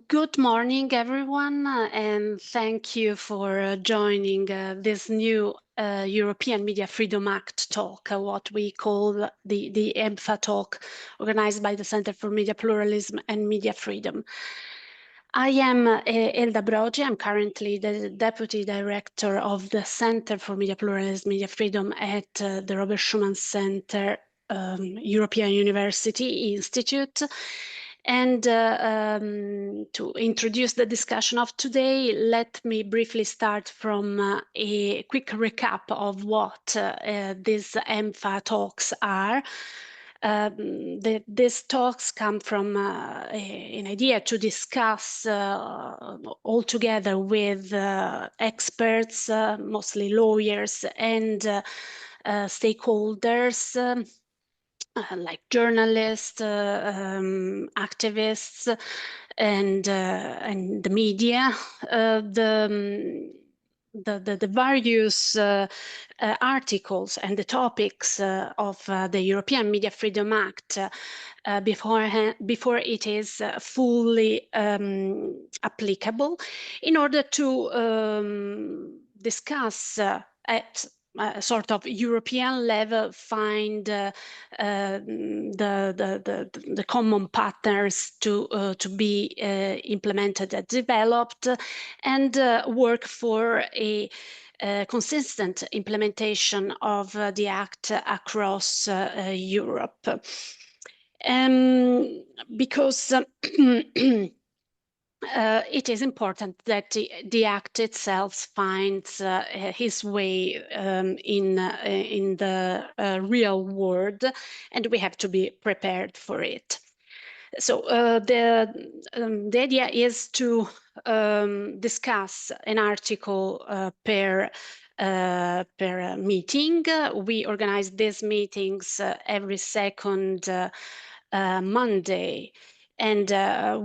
Good morning, everyone, and thank you for joining this new European Media Freedom Act talk, what we call the EMFA talk, organized by the Centre for Media Pluralism and Media Freedom. I am Elda Brogi. I'm currently the Deputy Director of the Centre for Media Pluralism, Media Freedom at the Robert Schuman Centre, European University Institute. And to introduce the discussion of today, let me briefly start from a quick recap of what these EMFA talks are. These talks come from an idea to discuss all together with experts, mostly lawyers and stakeholders, like journalists, activists, and the media. The various articles and the topics of the European Media Freedom Act before it is fully applicable, in order to discuss at sort of European level, find the common patterns to be implemented and developed, and work for a consistent implementation of the Act across Europe. Because it is important that the Act itself finds his way in the real world, and we have to be prepared for it. So the idea is to discuss an article per meeting. We organize these meetings every second Monday. And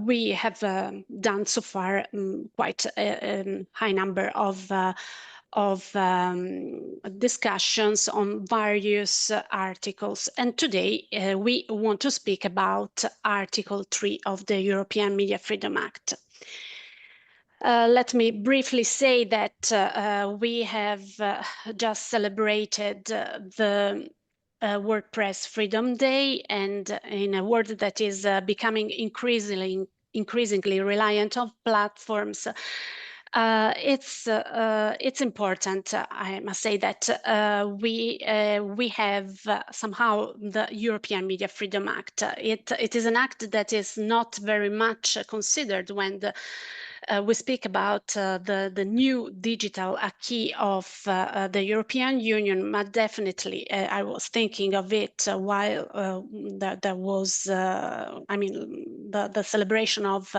we have done so far quite a high number of discussions on various articles. And today we want to speak about Article 3 of the European Media Freedom Act. Let me briefly say that we have just celebrated the World Press Freedom Day, and in a world that is becoming increasingly reliant on platforms, it's important, I must say, that we have somehow the European Media Freedom Act. It is an act that is not very much considered when we speak about the new digital acquis of the European Union, but definitely I was thinking of it while there was, the celebration of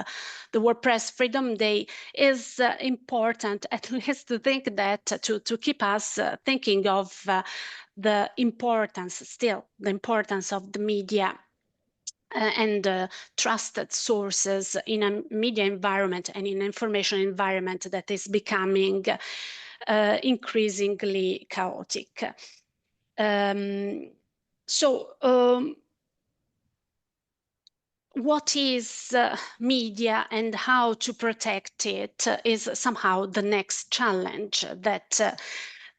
the World Press Freedom Day is important, at least to think that, to keep us thinking of the importance of the media and trusted sources in a media environment and in an information environment that is becoming increasingly chaotic. What is media and how to protect it is somehow the next challenge that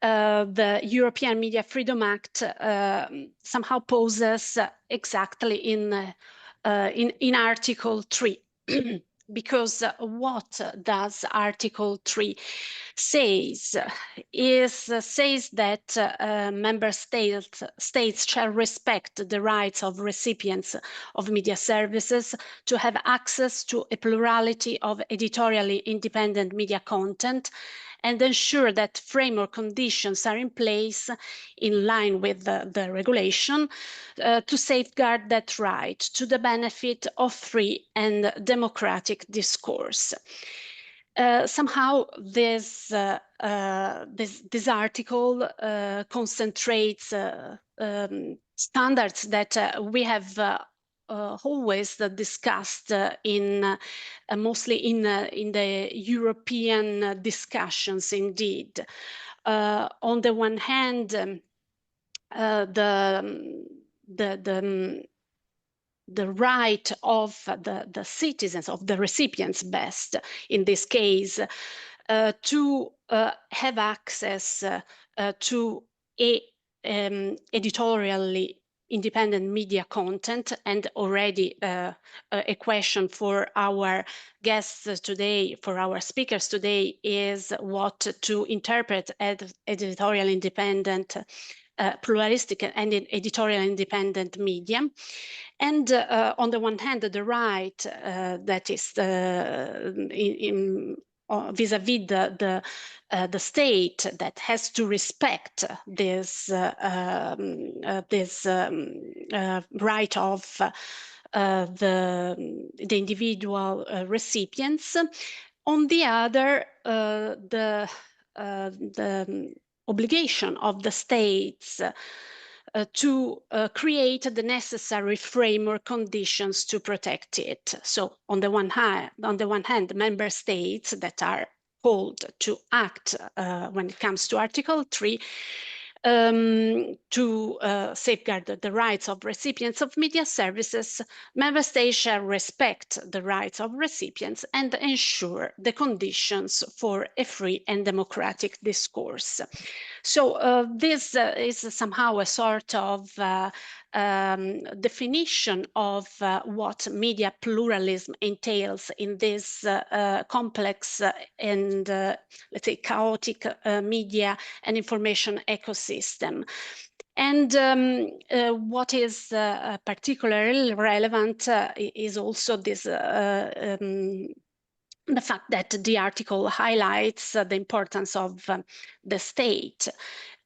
the European Media Freedom Act somehow poses exactly in Article 3. Because what does Article 3 says that member states shall respect the rights of recipients of media services to have access to a plurality of editorially independent media content, and ensure that framework conditions are in place in line with the regulation to safeguard that right to the benefit of free and democratic discourse. Somehow this article concentrates standards that we have always discussed mostly in the European discussions. Indeed, on the one hand, the the right of the citizens, of the recipients best in this case, to have access to editorially independent media content. And already a question for our guests today, for our speakers today, is what to interpret as editorial independent, pluralistic and editorial independent media. And on the one hand, the right that is vis-à-vis the state that has to respect this right of the individual recipients. On the other, the obligation of the states to create the necessary framework conditions to protect it. So on the one hand, member states that are called to act when it comes to Article 3 to safeguard the rights of recipients of media services. Member states shall respect the rights of recipients and ensure the conditions for a free and democratic discourse. So this is somehow a sort of definition of what media pluralism entails in this complex and let's say chaotic media and information ecosystem. And what is particularly relevant is also this the fact that the article highlights the importance of the state.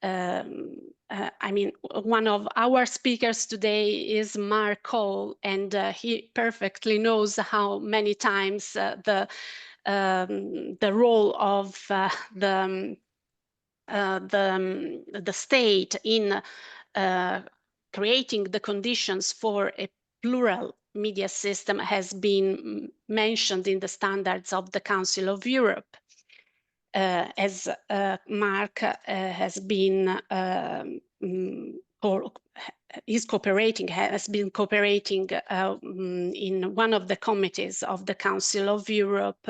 I mean, one of our speakers today is Mark Cole, and he perfectly knows how many times the role of the state in creating the conditions for a plural media system has been mentioned in the standards of the Council of Europe. As Mark has been has been cooperating in one of the committees of the Council of Europe,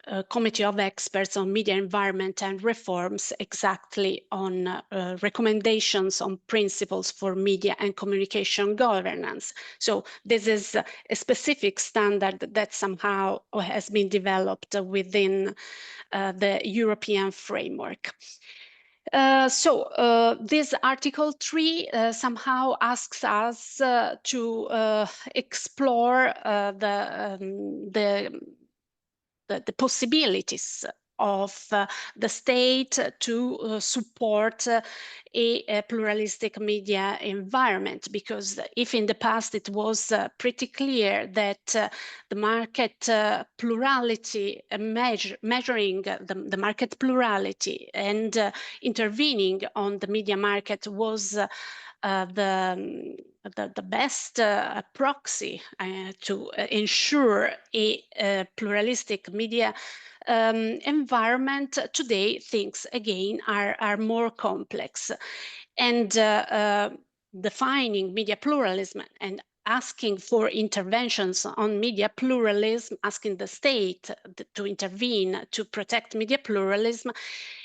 a committee of experts on media environment and reforms, exactly on recommendations on principles for media and communication governance. So this is a specific standard that somehow has been developed within the European framework. This Article 3 somehow asks us to explore the possibilities of the state to support a pluralistic media environment, because if in the past it was pretty clear that the market plurality, measuring the market plurality and intervening on the media market was the best proxy to ensure a pluralistic media environment, today things again are more complex. And defining media pluralism and asking for interventions on media pluralism, asking the state to intervene to protect media pluralism,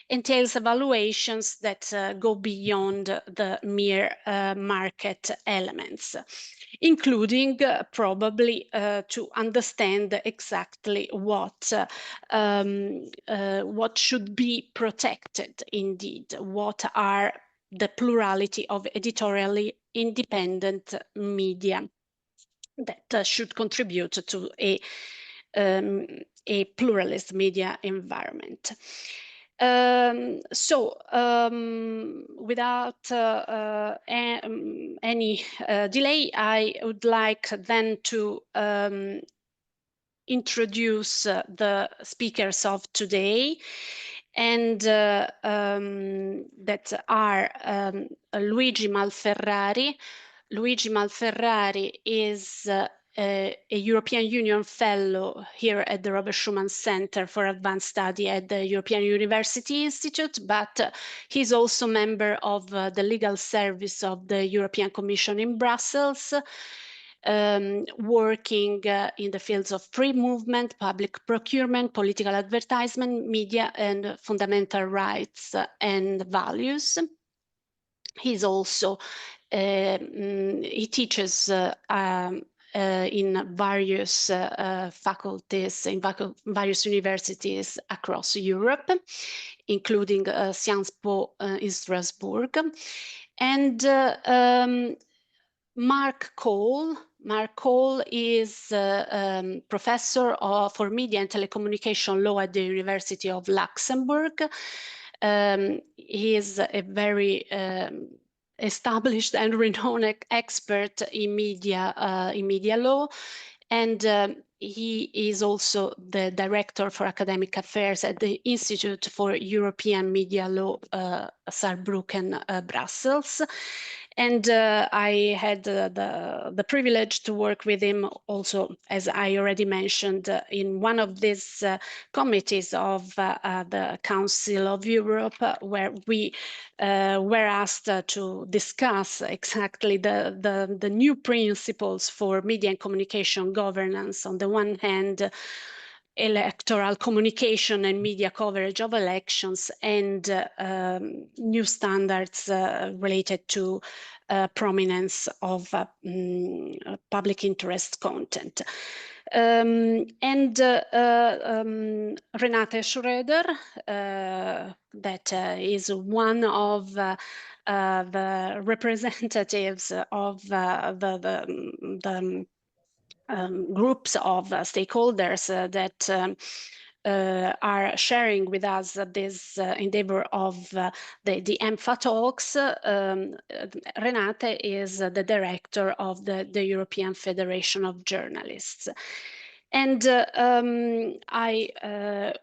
entails evaluations that go beyond the mere market elements, including probably to understand exactly what should be protected indeed, what are the plurality of editorially independent media that should contribute to a pluralist media environment. Without any delay, I would like then to introduce the speakers of today, and that are Luigi Malferrari. Luigi Malferrari is a European Union fellow here at the Robert Schuman Centre for Advanced Study at the European University Institute, but he's also member of the legal service of the European Commission in Brussels, working in the fields of free movement, public procurement, political advertisement, media, and fundamental rights and values. He's also, he teaches in various faculties, in various universities across Europe, including Sciences Po in Strasbourg. And Mark Cole is professor for Media and Telecommunication Law at the University of Luxembourg. He is a very established and renowned expert in media law, and he is also the director for academic affairs at the Institute for European Media Law, Saarbrücken, Brussels. And I had the privilege to work with him also, as I already mentioned, in one of these committees of the Council of Europe, where we were asked to discuss exactly the new principles for media and communication governance. On the one hand, electoral communication and media coverage of elections, and new standards related to prominence of public interest content. Renate Schroeder, that is one of the representatives of the groups of stakeholders that are sharing with us this endeavor of the EMFA talks. Renate is the director of the European Federation of Journalists. And I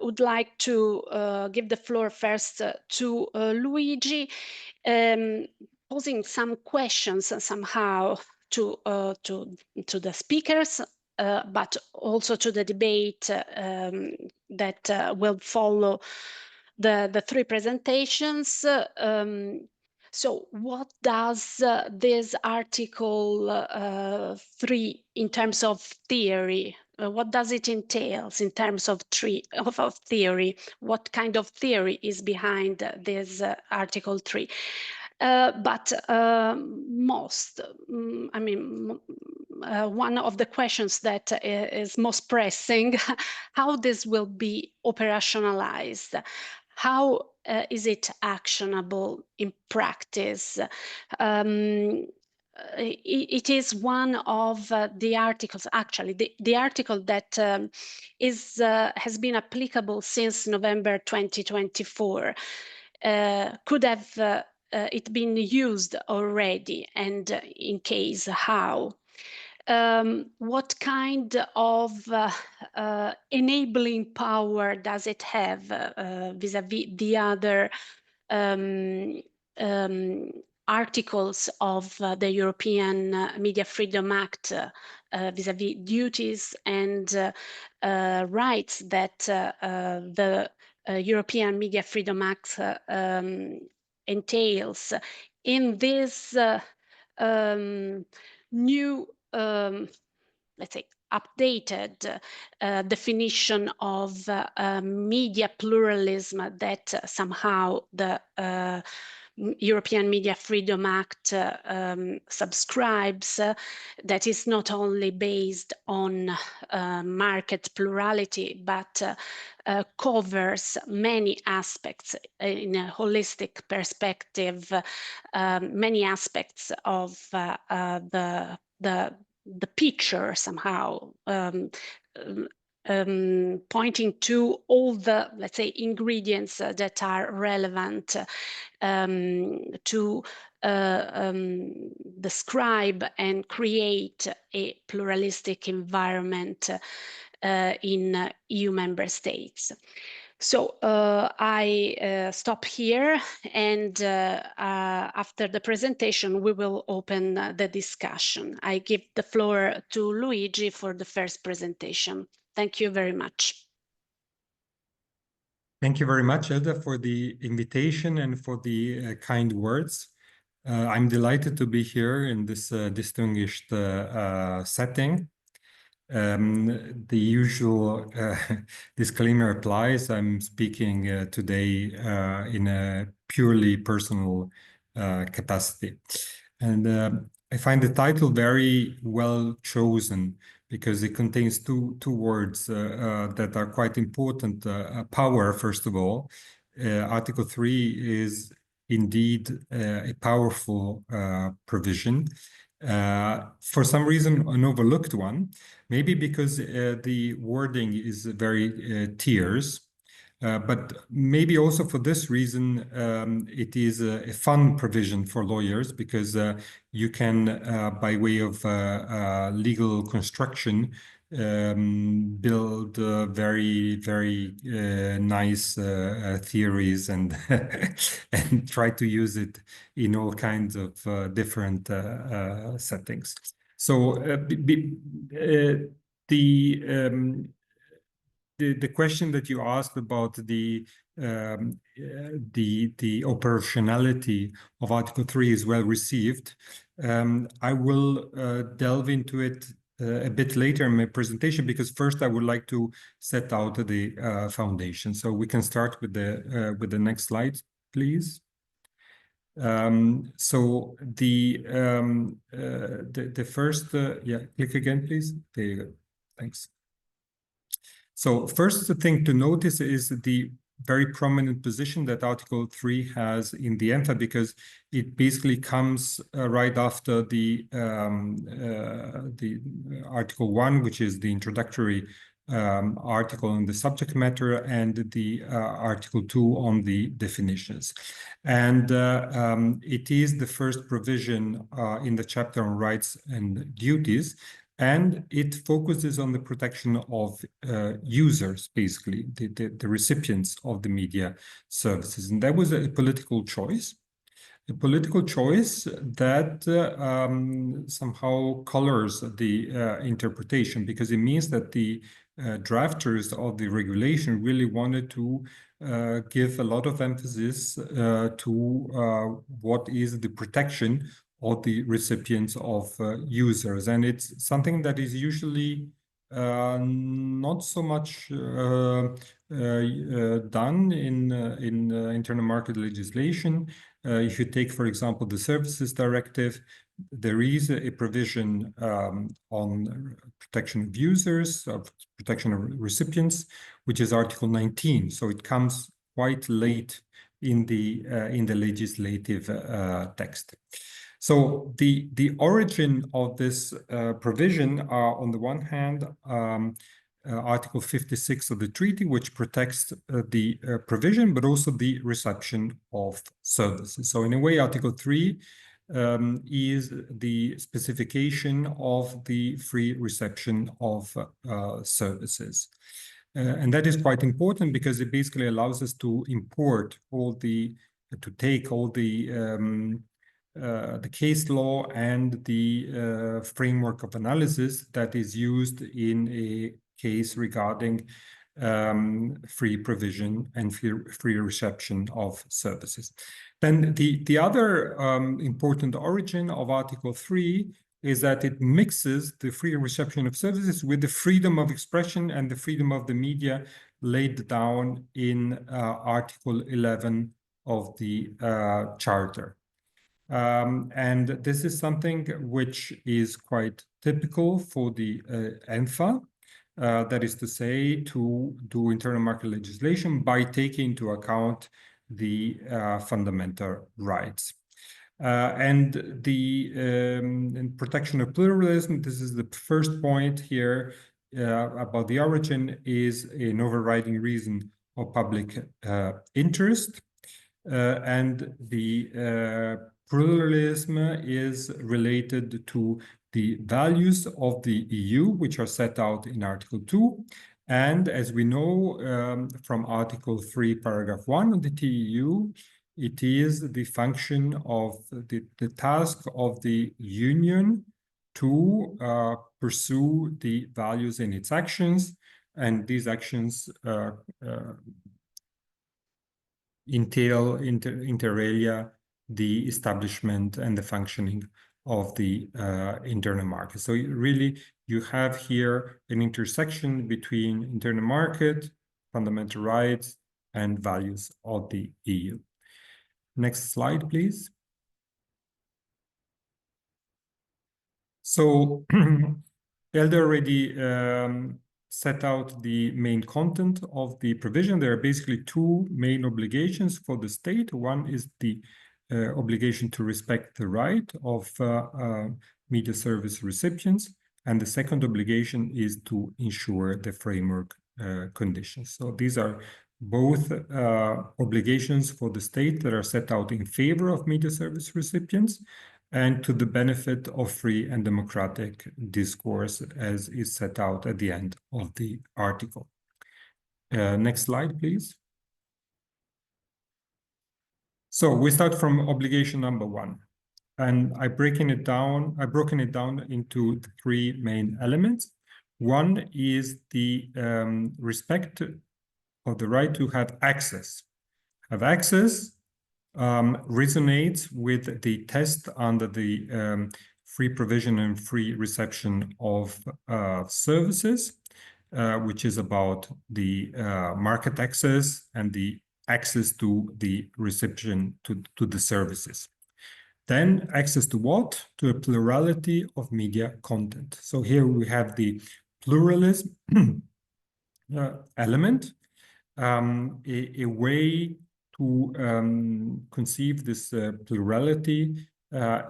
would like to give the floor first to Luigi, posing some questions somehow to the speakers, but also to the debate that will follow the three presentations. So what does this Article 3 in terms of theory, what does it entail in terms of theory? What kind of theory is behind this Article 3? But one of the questions that is most pressing, how this will be operationalized? How is it actionable in practice? It is one of the articles, actually, the article that has been applicable since November 2024. Could have it been used already, and in case, how? What kind of enabling power does it have vis-a-vis the other articles of the European Media Freedom Act, vis-a-vis duties and rights that the European Media Freedom Act entails in this new, let's say, updated definition of media pluralism that somehow the European Media Freedom Act subscribes, that is not only based on market plurality, but covers many aspects in a holistic perspective, many aspects of the picture somehow, pointing to all the, let's say, ingredients that are relevant to describe and create a pluralistic environment in EU member states. So I stop here, and after the presentation, we will open the discussion. I give the floor to Luigi for the first presentation. Thank you very much. Thank you very much, Elda, for the invitation and for the kind words. I'm delighted to be here in this distinguished setting. The usual disclaimer applies. I'm speaking today in a purely personal capacity. And I find the title very well chosen because it contains two words that are quite important. Power, first of all. Article 3 is indeed a powerful provision. For some reason, an overlooked one, maybe because the wording is very tiers, but maybe also for this reason, it is a fun provision for lawyers because you can, by way of legal construction, build very, very nice theories and and try to use it in all kinds of different settings. So the question that you asked about the operationality of Article 3 is well received. I will delve into it a bit later in my presentation because first I would like to set out the foundation. So we can start with the next slide, please. So the first, yeah, click again, please. There you go. Thanks. So first thing to notice is the very prominent position that Article 3 has in the EMFA because it basically comes right after the Article 1, which is the introductory article on the subject matter, and the Article 2 on the definitions. And it is the first provision in the chapter on rights and duties, and it focuses on the protection of users, basically, the recipients of the media services. And that was a political choice that somehow colors the interpretation, because it means that the drafters of the regulation really wanted to give a lot of emphasis to what is the protection of the recipients of users. And it's something that is usually not so much done in internal market legislation. If you take, for example, the Services Directive, there is a provision on protection of users, of protection of recipients, which is Article 19. So it comes quite late in the legislative text. So the origin of this provision are, on the one hand, Article 56 of the treaty, which protects the provision, but also the reception of services. So in a way, Article 3 is the specification of the free reception of services. And that is quite important because it basically allows us to import take all the case law and the framework of analysis that is used in a case regarding free provision and free reception of services. Then the other important origin of Article 3 is that it mixes the free reception of services with the freedom of expression and the freedom of the media laid down in Article 11 of the Charter. And this is something which is quite typical for the EMFA, that is to say, to do internal market legislation by taking into account the fundamental rights. And the protection of pluralism, this is the first point here about the origin, is an overriding reason of public interest. And the pluralism is related to the values of the EU, which are set out in Article 2, And as we know from Article 3, Paragraph 1 of the TEU, it is the function of the task of the union to pursue the values in its actions, and these actions entail inter alia the establishment and the functioning of the internal market. So really, you have here an intersection between internal market, fundamental rights, and values of the EU. Next slide, please. So Elda already set out the main content of the provision. There are basically two main obligations for the state. One is the obligation to respect the right of media service recipients, and the second obligation is to ensure the framework conditions. So these are both obligations for the state that are set out in favor of media service recipients and to the benefit of free and democratic discourse, as is set out at the end of the article. Next slide, please. So we start from obligation number 1, and I've broken it down into the 3 main elements. One is the respect of the right to have access. Resonates with the test under the free provision and free reception of services, which is about the market access and the access to the reception to the services. Then access to what? To a plurality of media content. So here we have the pluralism element, a way to conceive this plurality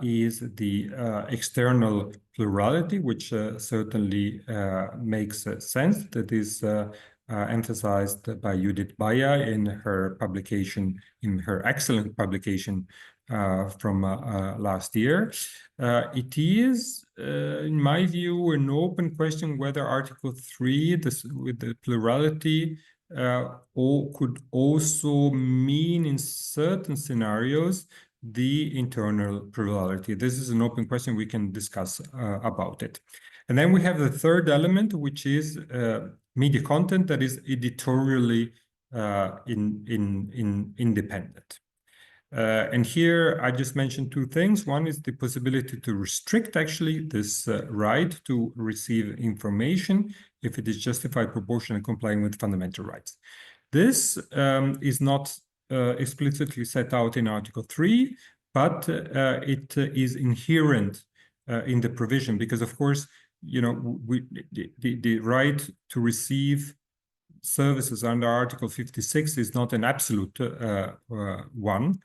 is the external plurality, which certainly makes sense. That is emphasized by Judith Baya in her publication, in her excellent publication from last year. It is, in my view, an open question whether Article 3, with the plurality, or could also mean in certain scenarios the internal plurality. This is an open question. We can discuss about it. And then we have the third element, which is media content that is editorially independent. And here I just mentioned 2 things. One is the possibility to restrict actually this right to receive information if it is justified, proportional, and complying with fundamental rights. This is not explicitly set out in Article 3, but it is inherent in the provision because, of course, you know, the right to receive services under Article 56 is not an absolute one,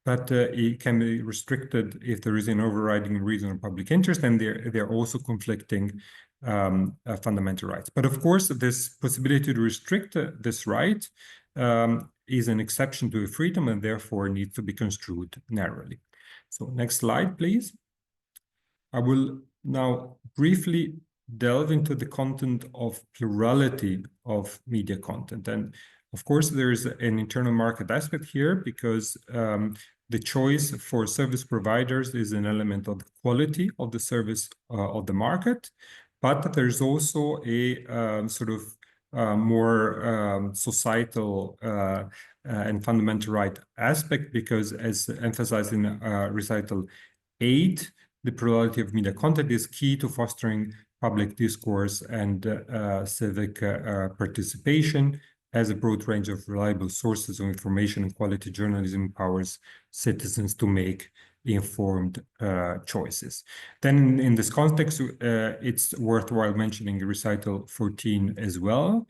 but it can be restricted if there is an overriding reason of public interest, and they're also conflicting fundamental rights. But of course, this possibility to restrict this right is an exception to a freedom and therefore needs to be construed narrowly. So next slide, please. I will now briefly delve into the content of plurality of media content. And of course, there is an internal market aspect here because the choice for service providers is an element of the quality of the service of the market. But there's also a sort of more societal and fundamental right aspect because, as emphasized in recital 8, the plurality of media content is key to fostering public discourse and civic participation, as a broad range of reliable sources of information and quality journalism empowers citizens to make informed choices. Then in this context, it's worthwhile mentioning recital 14 as well,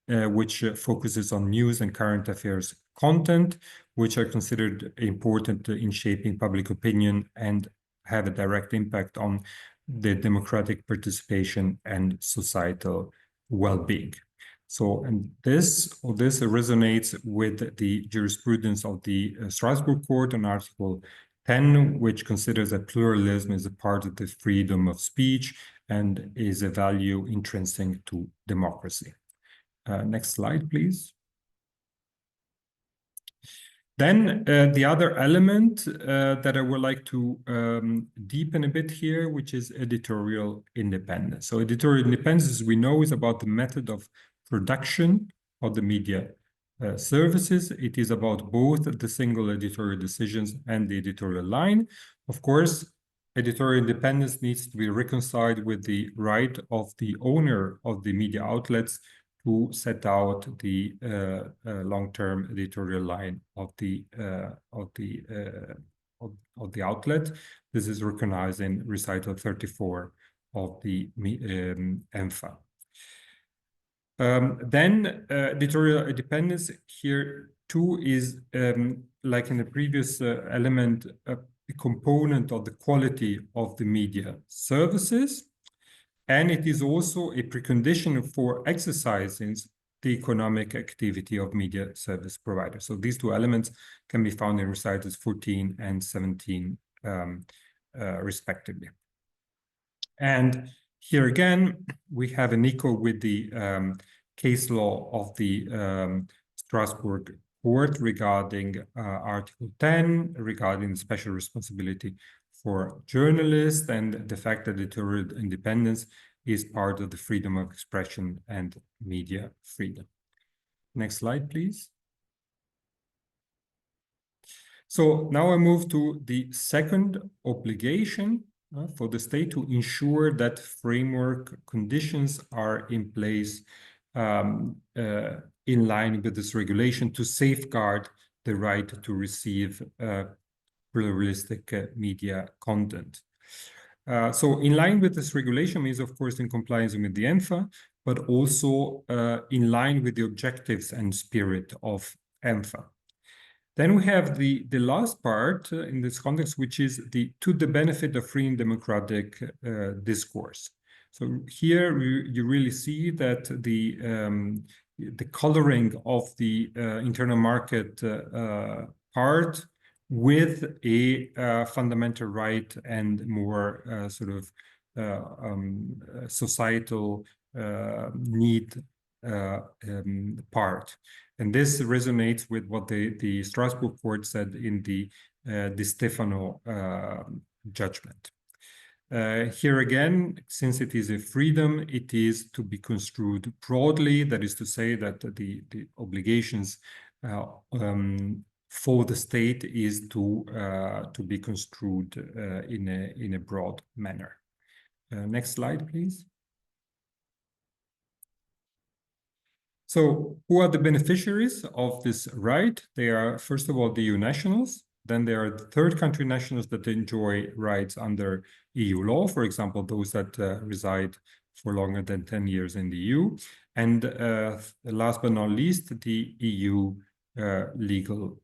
which focuses on news and current affairs content, which are considered important in shaping public opinion and have a direct impact on the democratic participation and societal well-being. So, and this resonates with the jurisprudence of the Strasbourg Court on Article 10, which considers that pluralism is a part of the freedom of speech and is a value intrinsic to democracy. Next slide, please. Then the other element that I would like to deepen a bit here, which is editorial independence. So editorial independence, as we know, is about the method of production of the media services. It is about both the single editorial decisions and the editorial line. Of course, editorial independence needs to be reconciled with the right of the owner of the media outlets to set out the long-term editorial line of the outlet. This is recognized in recital 34 of the EMFA. Then editorial independence here too is, like in the previous element, a component of the quality of the media services. And it is also a precondition for exercising the economic activity of media service providers. So these two elements can be found in recitals 14 and 17, respectively. And here again, we have an echo with the case law of the Strasbourg Court regarding Article 10, regarding special responsibility for journalists, and the fact that editorial independence is part of the freedom of expression and media freedom. Next slide, please. So now I move to the second obligation for the state to ensure that framework conditions are in place in line with this regulation to safeguard the right to receive pluralistic media content. So in line with this regulation means, of course, in compliance with the EMFA, but also in line with the objectives and spirit of EMFA. Then we have the last part in this context, which is to the benefit of free and democratic discourse. So here you really see that the coloring of the internal market part with a fundamental right and more sort of societal need part. And this resonates with what the Strasbourg Court said in the Di Stefano judgment. Here again, since it is a freedom, it is to be construed broadly. That is to say that the obligations for the state is to be construed in a broad manner. Next slide, please. So who are the beneficiaries of this right? They are, first of all, the EU nationals. Then there are the third country nationals that enjoy rights under EU law, for example, those that reside for longer than 10 years in the EU. And last but not least, the EU legal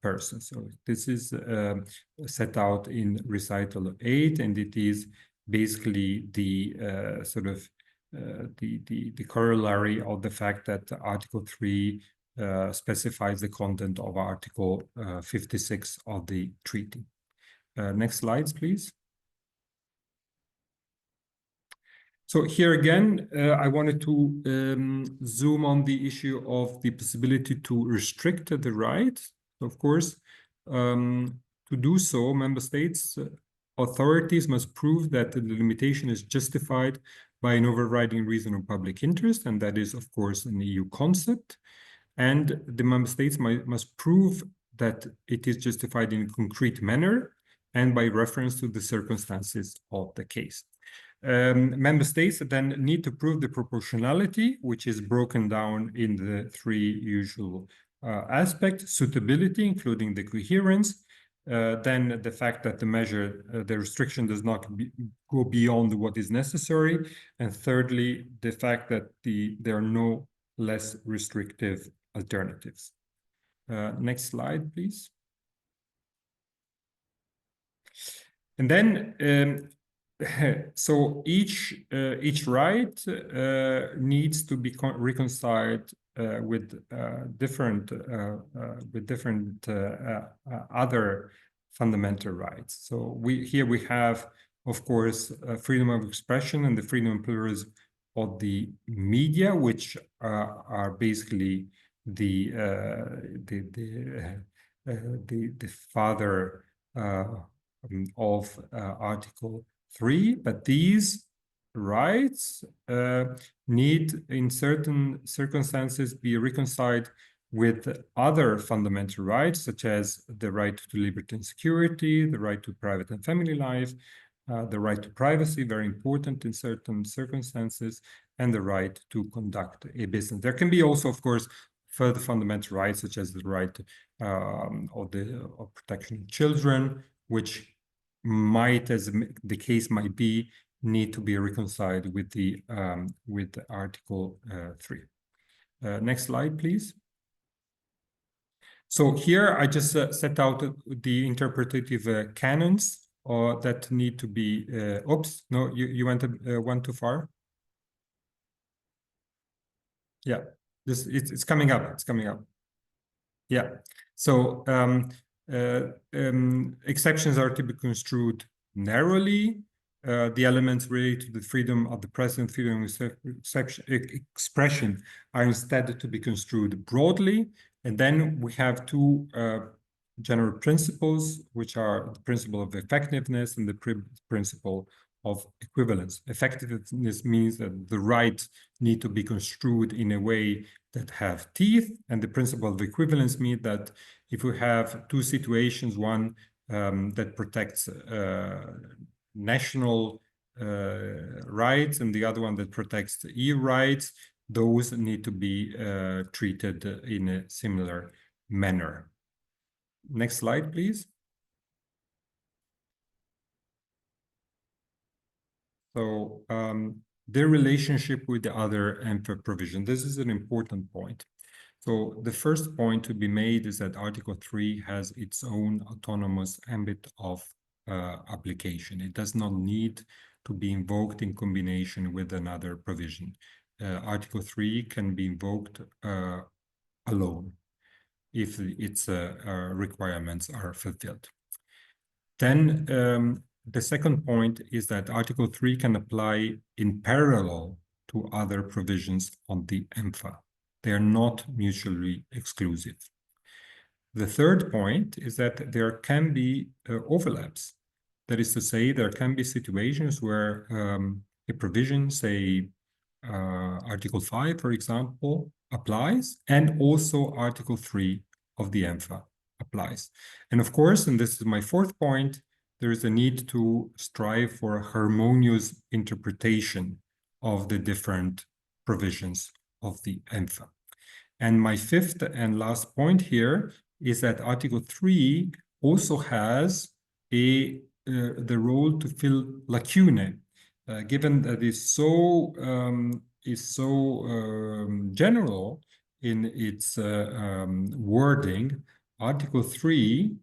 person. So this is set out in recital 8, and it is basically the sort of the corollary of the fact that Article 3 specifies the content of Article 56 of the treaty. Next slides, please. So here again, I wanted to zoom on the issue of the possibility to restrict the right. Of course, to do so, member states authorities must prove that the limitation is justified by an overriding reason of public interest, and that is, of course, an EU concept. And the member states must prove that it is justified in a concrete manner and by reference to the circumstances of the case. Member states then need to prove the proportionality, which is broken down in the three usual aspects: suitability, including the coherence, then the fact that the measure, the restriction does not go beyond what is necessary, and thirdly, the fact that there are no less restrictive alternatives. Next slide, please. And then, so each right needs to be reconciled with different other fundamental rights. So here we have, of course, freedom of expression and the freedom of pluralism of the media, which are basically the father of Article 3, but these rights need, in certain circumstances, be reconciled with other fundamental rights, such as the right to liberty and security, the right to private and family life, the right to privacy, very important in certain circumstances, and the right to conduct a business. There can be also, of course, further fundamental rights, such as the right of protection of children, which might, as the case might be, need to be reconciled with the Article 3. Next slide, please. So here I just set out the interpretative canons that need to be. Oops, no, you went one too far. Yeah, it's coming up. It's coming up. Yeah. So exceptions are to be construed narrowly. The elements related to the freedom of the press and freedom of expression are instead to be construed broadly. And then we have two general principles, which are the principle of effectiveness and the principle of equivalence. Effectiveness means that the rights need to be construed in a way that have teeth, and the principle of equivalence means that if we have two situations, one that protects national rights and the other one that protects EU rights, those need to be treated in a similar manner. Next slide, please. So their relationship with the other EMFA provision. This is an important point. So the first point to be made is that Article 3 has its own autonomous ambit of application. It does not need to be invoked in combination with another provision. Article 3 can be invoked alone if its requirements are fulfilled. Then the second point is that Article 3 can apply in parallel to other provisions on the EMFA. They are not mutually exclusive. The third point is that there can be overlaps. That is to say, there can be situations where a provision, say Article 5, for example, applies, and also Article 3 of the EMFA applies. And of course, and this is my fourth point, there is a need to strive for a harmonious interpretation of the different provisions of the EMFA. And my fifth and last point here is that Article 3 also has the role to fill lacunae, given that it's so general in its wording. Article 3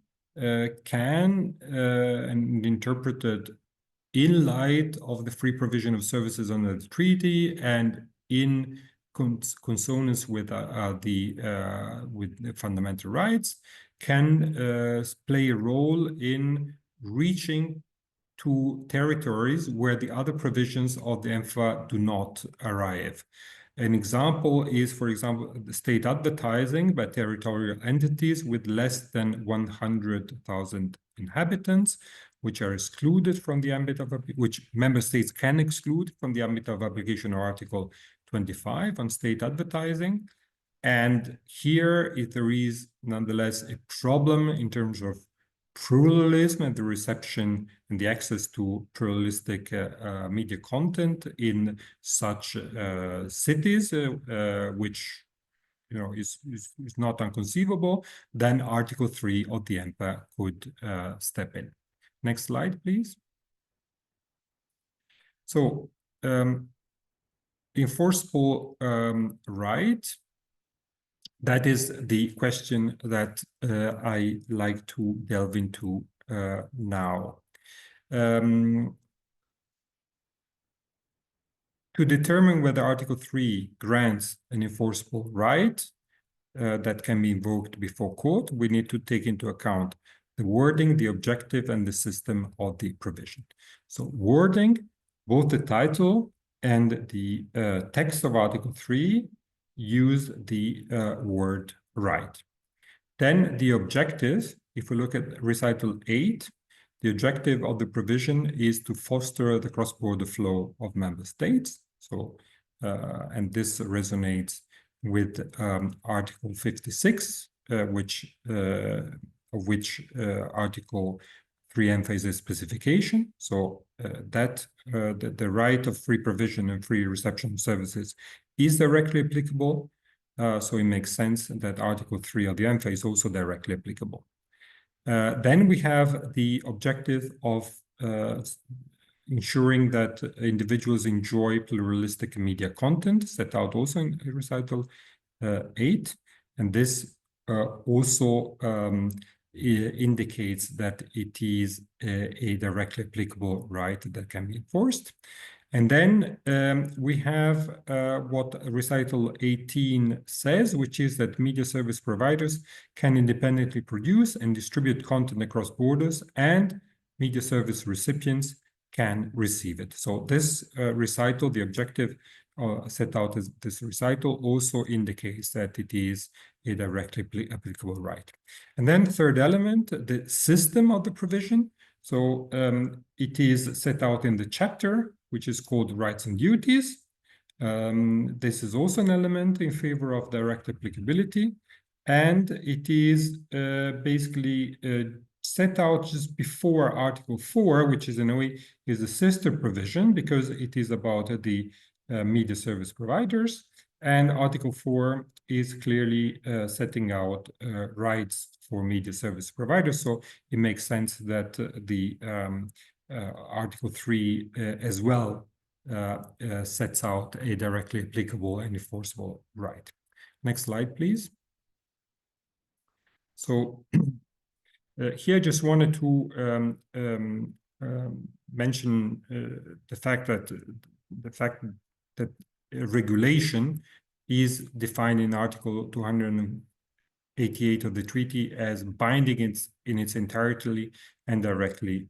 can and interpreted in light of the free provision of services under the treaty and in consonance with the fundamental rights, can play a role in reaching to territories where the other provisions of the EMFA do not arrive. An example is, for example, the state advertising by territorial entities with less than 100,000 inhabitants, which are excluded from the ambit of which member states can exclude from the ambit of application of Article 25 on state advertising. And here, if there is nonetheless a problem in terms of pluralism and the reception and the access to pluralistic media content in such cities, which is not inconceivable, then Article 3 of the EMFA could step in. Next slide, please. So, enforceable right. That is the question that I like to delve into now. To determine whether Article 3 grants an enforceable right that can be invoked before court, we need to take into account the wording, the objective, and the system of the provision. So wording, both the title and the text of Article 3 use the word right. Then the objective, if we look at recital 8, the objective of the provision is to foster the cross-border flow of member states. So, and this resonates with Article 56, of which Article 3 emphasizes specification. So the right of free provision and free reception of services is directly applicable. So it makes sense that Article 3 of the EMFA is also directly applicable. Then we have the objective of ensuring that individuals enjoy pluralistic media content, set out also in recital 8. And this also indicates that it is a directly applicable right that can be enforced. And then we have what recital 18 says, which is that media service providers can independently produce and distribute content across borders, and media service recipients can receive it. So this recital, the objective set out as this recital, also indicates that it is a directly applicable right. And then the third element, the system of the provision. So it is set out in the chapter, which is called Rights and Duties. This is also an element in favor of direct applicability. And it is basically set out just before Article 4, which is in a way is a sister provision because it is about the media service providers. And Article 4 is clearly setting out rights for media service providers. So it makes sense that the Article 3 as well sets out a directly applicable and enforceable right. Next slide, please. So here I just wanted to mention the fact that regulation is defined in Article 288 of the treaty as binding in its entirety and directly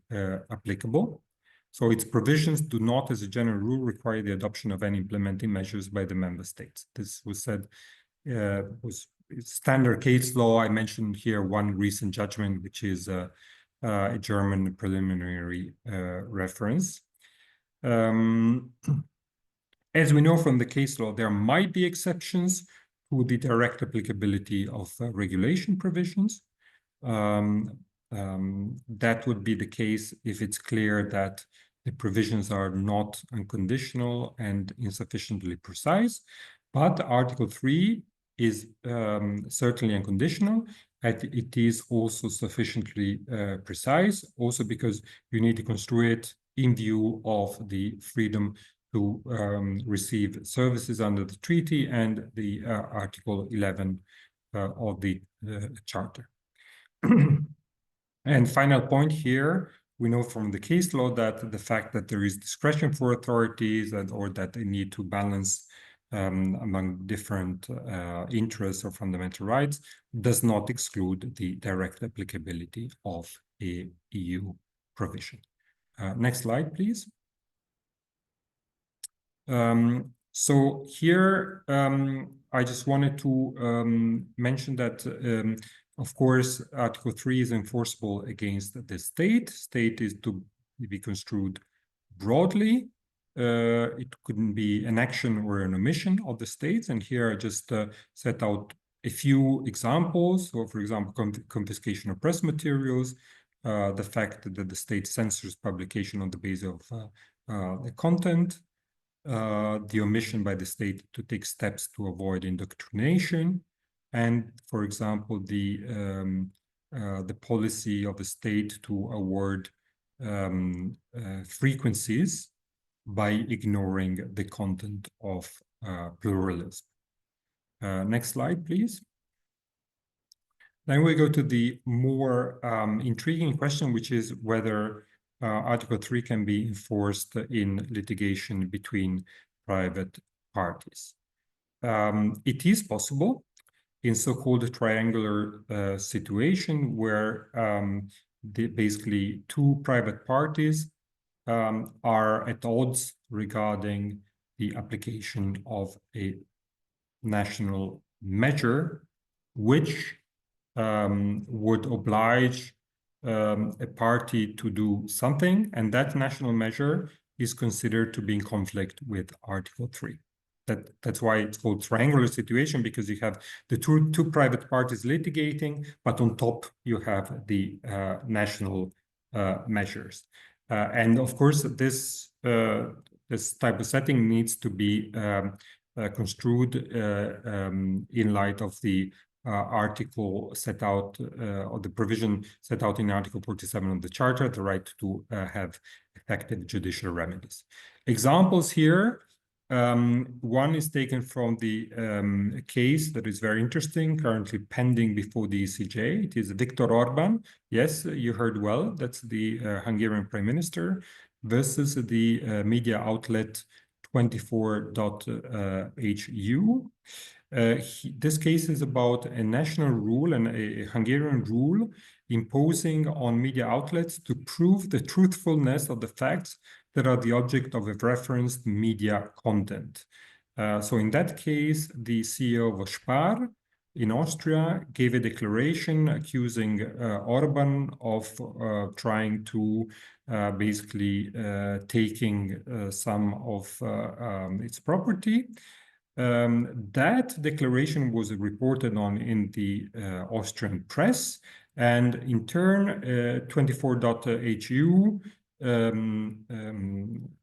applicable. So its provisions do not, as a general rule, require the adoption of any implementing measures by the member states. This was said, was standard case law. I mentioned here one recent judgment, which is a German preliminary reference. As we know from the case law, there might be exceptions to the direct applicability of regulation provisions. That would be the case if it's clear that the provisions are not unconditional and insufficiently precise. But Article 3 is certainly unconditional, and it is also sufficiently precise, also because you need to construe it in view of the freedom to receive services under the treaty and the Article 11 of the Charter. And final point here, we know from the case law that the fact that there is discretion for authorities or that they need to balance among different interests or fundamental rights does not exclude the direct applicability of a EU provision. Next slide, please. So here, I just wanted to mention that, of course, Article 3 is enforceable against the state. State is to be construed broadly. It couldn't be an action or an omission of the states. And here I just set out a few examples. So, for example, confiscation of press materials, the fact that the state censors publication on the basis of the content, the omission by the state to take steps to avoid indoctrination, and, for example, the policy of the state to award frequencies by ignoring the content of pluralism. Next slide, please. Then we go to the more intriguing question, which is whether Article 3 can be enforced in litigation between private parties. It is possible in so-called triangular situation where basically two private parties are at odds regarding the application of a national measure, which would oblige a party to do something, and that national measure is considered to be in conflict with Article 3. That's why it's called triangular situation, because you have the two private parties litigating, but on top you have the national measures. And of course, this type of setting needs to be construed in light of the article set out, or the provision set out in Article 47 of the Charter, the right to have effective judicial remedies. Examples here. One is taken from the case that is very interesting, currently pending before the ECJ. It is Viktor Orban. Yes, you heard well. That's the Hungarian Prime Minister versus the media outlet 24.hu. This case is about a national rule and a Hungarian rule imposing on media outlets to prove the truthfulness of the facts that are the object of a referenced media content. So in that case, the CEO of Spar in Austria gave a declaration accusing Orban of trying to basically taking some of its property. That declaration was reported on in the Austrian press, and in turn, 24.hu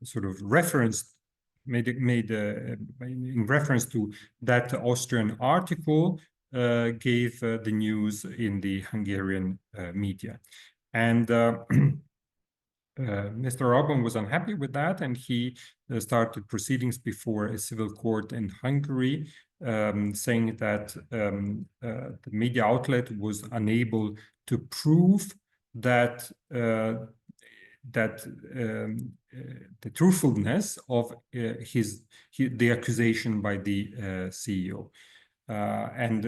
sort of made in reference to that Austrian article, gave the news in the Hungarian media. And Mr. Orban was unhappy with that, and he started proceedings before a civil court in Hungary, saying that the media outlet was unable to prove that the truthfulness of the accusation by the CEO. And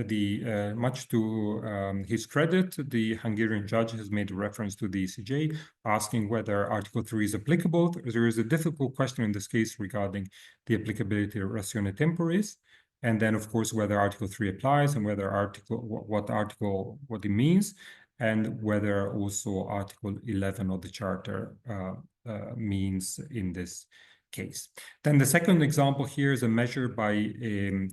much to his credit, the Hungarian judge has made a reference to the ECJ, asking whether Article 3 is applicable. There is a difficult question in this case regarding the applicability of ratione temporis, and then, of course, whether Article 3 applies and whether what it means, and whether also Article 11 of the Charter means in this case. Then the second example here is a measure by a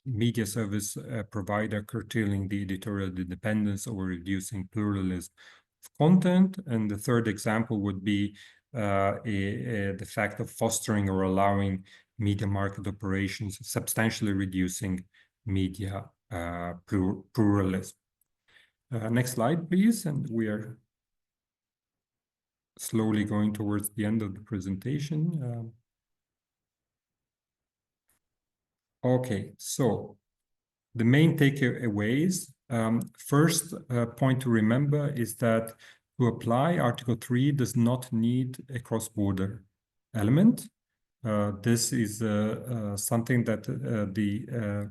media service provider curtailing the editorial independence or reducing pluralism of content. And the third example would be the fact of fostering or allowing media market operations, substantially reducing media pluralism. Next slide, please. And we are slowly going towards the end of the presentation. Okay, so the main takeaways. First point to remember is that to apply Article 3 does not need a cross-border element. This is something that the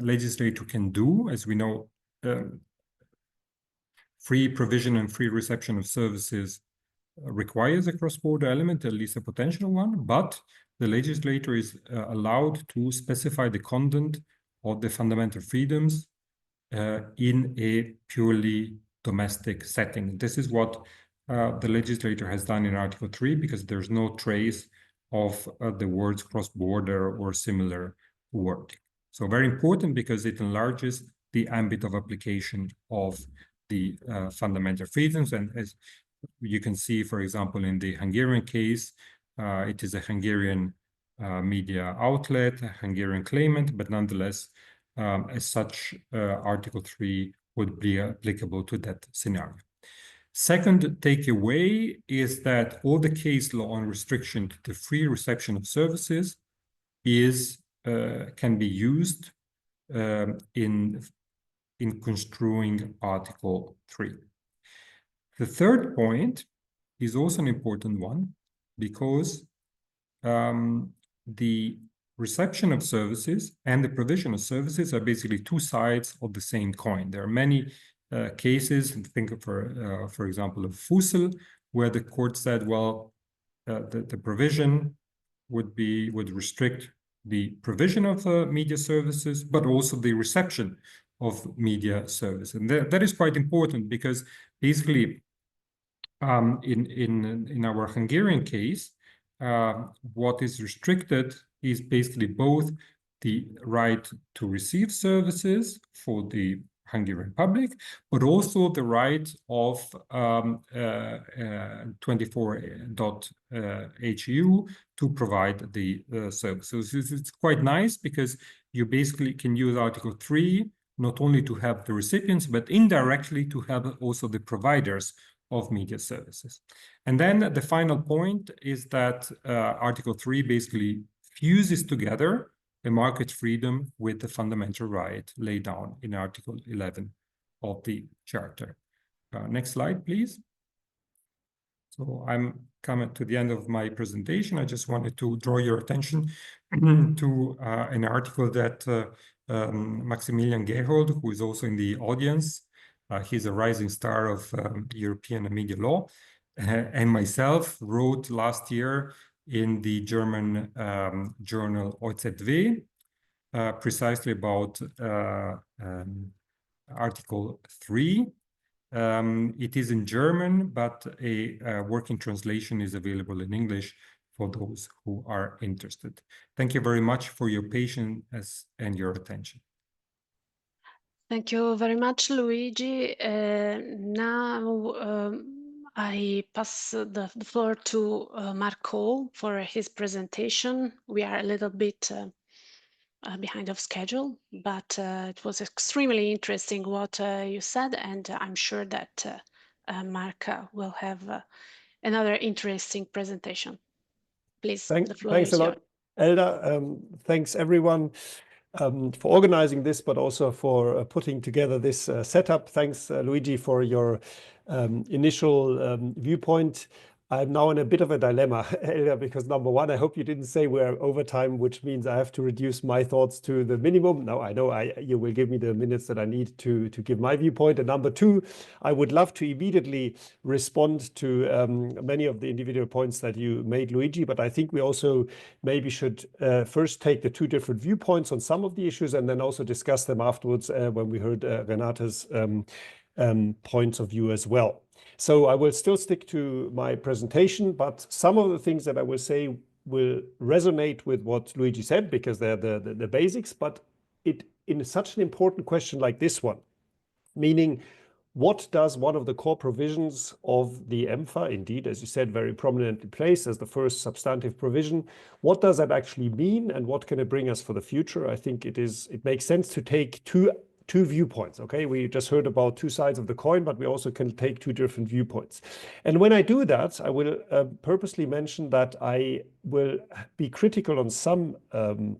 legislator can do. As we know, free provision and free reception of services requires a cross-border element, at least a potential one, but the legislator is allowed to specify the content of the fundamental freedoms in a purely domestic setting. This is what the legislator has done in Article 3, because there's no trace of the words cross-border or similar wording. So very important, because it enlarges the ambit of application of the fundamental freedoms. And as you can see, for example, in the Hungarian case, it is a Hungarian media outlet, a Hungarian claimant, but nonetheless, as such, Article 3 would be applicable to that scenario. Second takeaway is that all the case law on restriction to the free reception of services can be used in construing Article 3. The third point is also an important one, because the reception of services and the provision of services are basically two sides of the same coin. There are many cases, think of, for example, of Fussel, where the court said, well, the provision would restrict the provision of media services, but also the reception of media service. And that is quite important because basically in our Hungarian case, what is restricted is basically both the right to receive services for the Hungarian public, but also the right of 24.hu to provide the services. It's quite nice because you basically can use Article 3 not only to have the recipients, but indirectly to have also the providers of media services. And then the final point is that Article 3 basically fuses together the market freedom with the fundamental right laid down in Article 11 of the Charter. Next slide, please. So I'm coming to the end of my presentation. I just wanted to draw your attention to an article that Maximilian Gerold, who is also in the audience, he's a rising star of European media law, and myself wrote last year in the German journal OZW, precisely about Article 3. It is in German, but a working translation is available in English for those who are interested. Thank you very much for your patience and your attention. Thank you very much, Luigi. Now I pass the floor to Marco for his presentation. We are a little bit behind of schedule, but it was extremely interesting what you said, and I'm sure that Mark will have another interesting presentation. Please, the floor Thanks is a lot, yours. Elda. Thanks everyone for organizing this, but also for putting together this setup. Thanks, Luigi, for your initial viewpoint. I'm now in a bit of a dilemma, Elda, because number one, I hope you didn't say we're over time, which means I have to reduce my thoughts to the minimum. Now, I know you will give me the minutes that I need to give my viewpoint. And number two, I would love to immediately respond to many of the individual points that you made, Luigi, but I think we also maybe should first take the two different viewpoints on some of the issues and then also discuss them afterwards when we heard Renate's points of view as well. So I will still stick to my presentation, but some of the things that I will say will resonate with what Luigi said because they're the basics, but in such an important question like this one, meaning what does one of the core provisions of the EMFA, indeed, as you said, very prominently placed as the first substantive provision, what does that actually mean and what can it bring us for the future? I think it makes sense to take two viewpoints, okay? We just heard about two sides of the coin, but we also can take two different viewpoints. And when I do that, I will purposely mention that I will be critical on some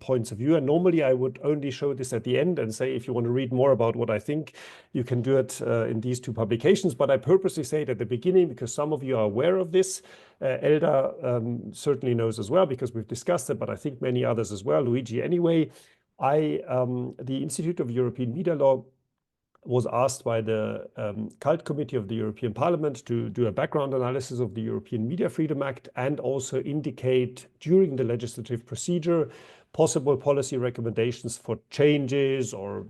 points of view. And normally I would only show this at the end and say, if you want to read more about what I think, you can do it in these two publications. But I purposely say it at the beginning because some of you are aware of this. Elda certainly knows as well because we've discussed it, but I think many others as well, Luigi anyway. The Institute of European Media Law was asked by the CULT Committee of the European Parliament to do a background analysis of the European Media Freedom Act and also indicate during the legislative procedure possible policy recommendations for changes or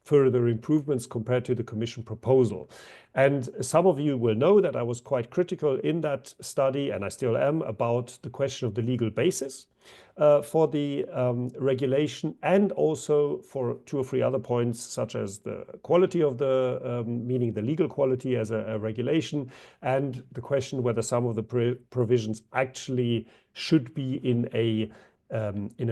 further improvements compared to the Commission proposal. And some of you will know that I was quite critical in that study, and I still am, about the question of the legal basis for the regulation and also for two or three other points, such as the quality of the, meaning the legal quality as a regulation, and the question whether some of the provisions actually should be in a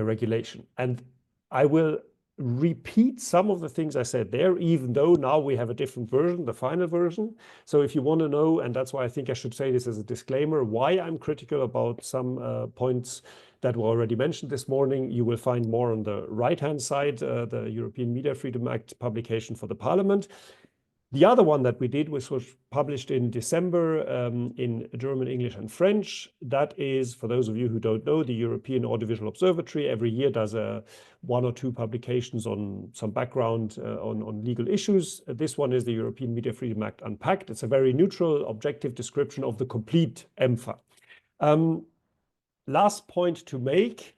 regulation. And I will repeat some of the things I said there, even though now we have a different version, the final version. So if you want to know, and that's why I think I should say this as a disclaimer, why I'm critical about some points that were already mentioned this morning, you will find more on the right-hand side, the European Media Freedom Act publication for the Parliament. The other one that we did, which was published in December in German, English, and French, that is, for those of you who don't know, the European Audiovisual Observatory every year does one or two publications on some background on legal issues. This one is the European Media Freedom Act Unpacked. It's a very neutral, objective description of the complete EMFA. last point to make,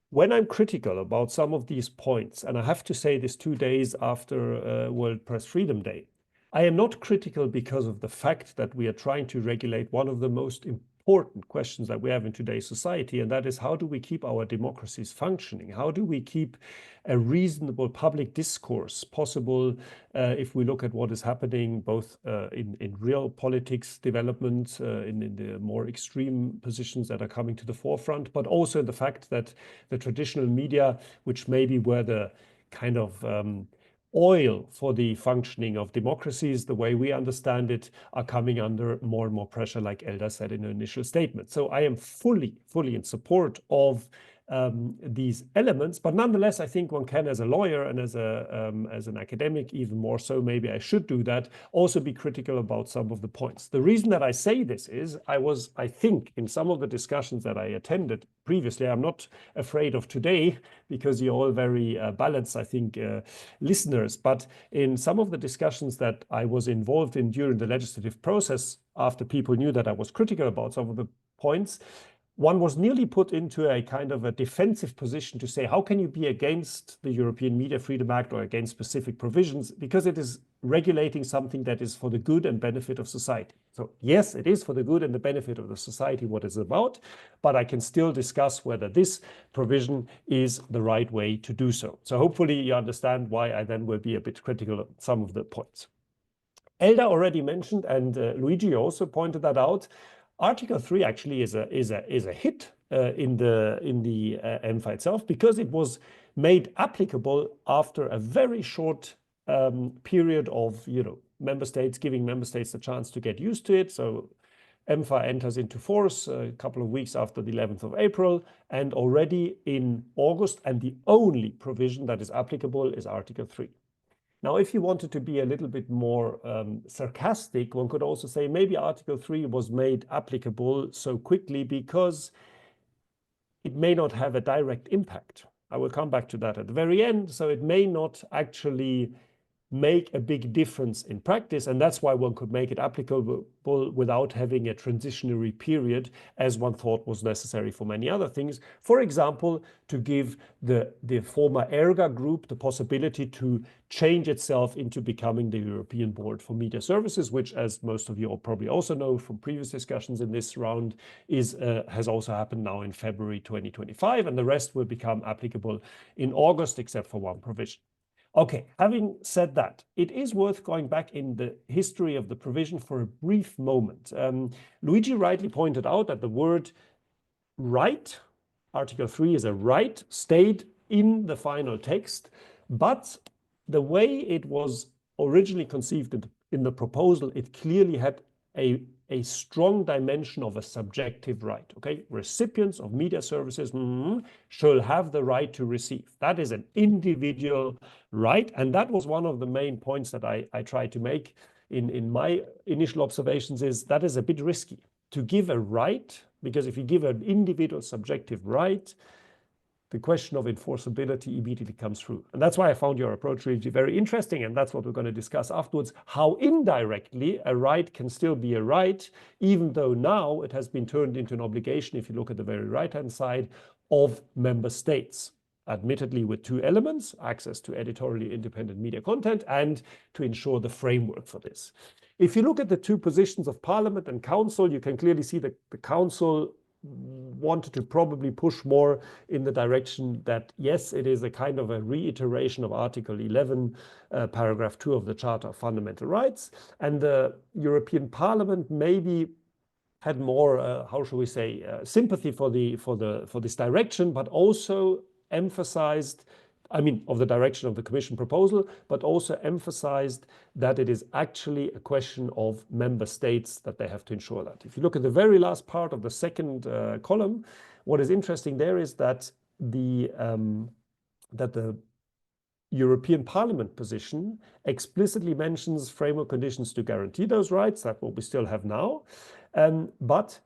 when I'm critical about some of these points, and I have to say this 2 days after World Press Freedom Day, I am not critical because of the fact that we are trying to regulate one of the most important questions that we have in today's society, and that is, how do we keep our democracies functioning? How do we keep a reasonable public discourse possible if we look at what is happening both in real politics development, in the more extreme positions that are coming to the forefront, but also the fact that the traditional media, which maybe were the kind of oil for the functioning of democracies, the way we understand it, are coming under more and more pressure, like Elda said in her initial statement. So I am fully in support of these elements, but nonetheless, I think one can, as a lawyer and as an academic, even more so, maybe I should do that, also be critical about some of the points. The reason that I say this is I think, in some of the discussions that I attended previously, I'm not afraid of today because you're all very balanced, I think, listeners, but in some of the discussions that I was involved in during the legislative process, after people knew that I was critical about some of the points, one was nearly put into a kind of a defensive position to say, how can you be against the European Media Freedom Act or against specific provisions? Because it is regulating something that is for the good and benefit of society. So yes, it is for the good and the benefit of the society what it's about, but I can still discuss whether this provision is the right way to do so. So hopefully you understand why I then will be a bit critical of some of the points. Elda already mentioned, and Luigi also pointed that out, Article 3 actually is a hit in the EMFA itself, because it was made applicable after a very short period of member states, giving member states a chance to get used to it. So EMFA enters into force a couple of weeks after the 11th of April, and already in August, and the only provision that is applicable is Article 3. Now, if you wanted to be a little bit more sarcastic, one could also say maybe Article 3 was made applicable so quickly because it may not have a direct impact. I will come back to that at the very end. So it may not actually make a big difference in practice, and that's why one could make it applicable without having a transitionary period, as one thought was necessary for many other things. For example, to give the former ERGA group the possibility to change itself into becoming the European Board for Media Services, which, as most of you all probably also know from previous discussions in this round, has also happened now in February 2025, and the rest will become applicable in August, except for one provision. Okay, having said that, it is worth going back in the history of the provision for a brief moment. Luigi rightly pointed out that the word right, Article 3 is a right, stayed in the final text, but the way it was originally conceived in the proposal, it clearly had a strong dimension of a subjective right. Okay, recipients of media services shall have the right to receive. That is an individual right, and that was one of the main points that I tried to make in my initial observations. Is that is a bit risky to give a right, because if you give an individual subjective right, the question of enforceability immediately comes through. And that's why I found your approach really very interesting, and that's what we're going to discuss afterwards, how indirectly a right can still be a right, even though now it has been turned into an obligation, if you look at the very right-hand side, of member states. Admittedly with two elements: access to editorially independent media content, and to ensure the framework for this. If you look at the two positions of Parliament and Council, you can clearly see that the Council wanted to probably push more in the direction that, yes, it is a kind of a reiteration of Article 11, paragraph 2 of the Charter of Fundamental Rights. And the European Parliament maybe had more, how shall we say, sympathy for this direction, but also emphasized, of the direction of the Commission proposal, but also emphasized that it is actually a question of member states that they have to ensure that. If you look at the very last part of the second column, what is interesting there is that the European Parliament position explicitly mentions framework conditions to guarantee those rights. That's what we still have now, but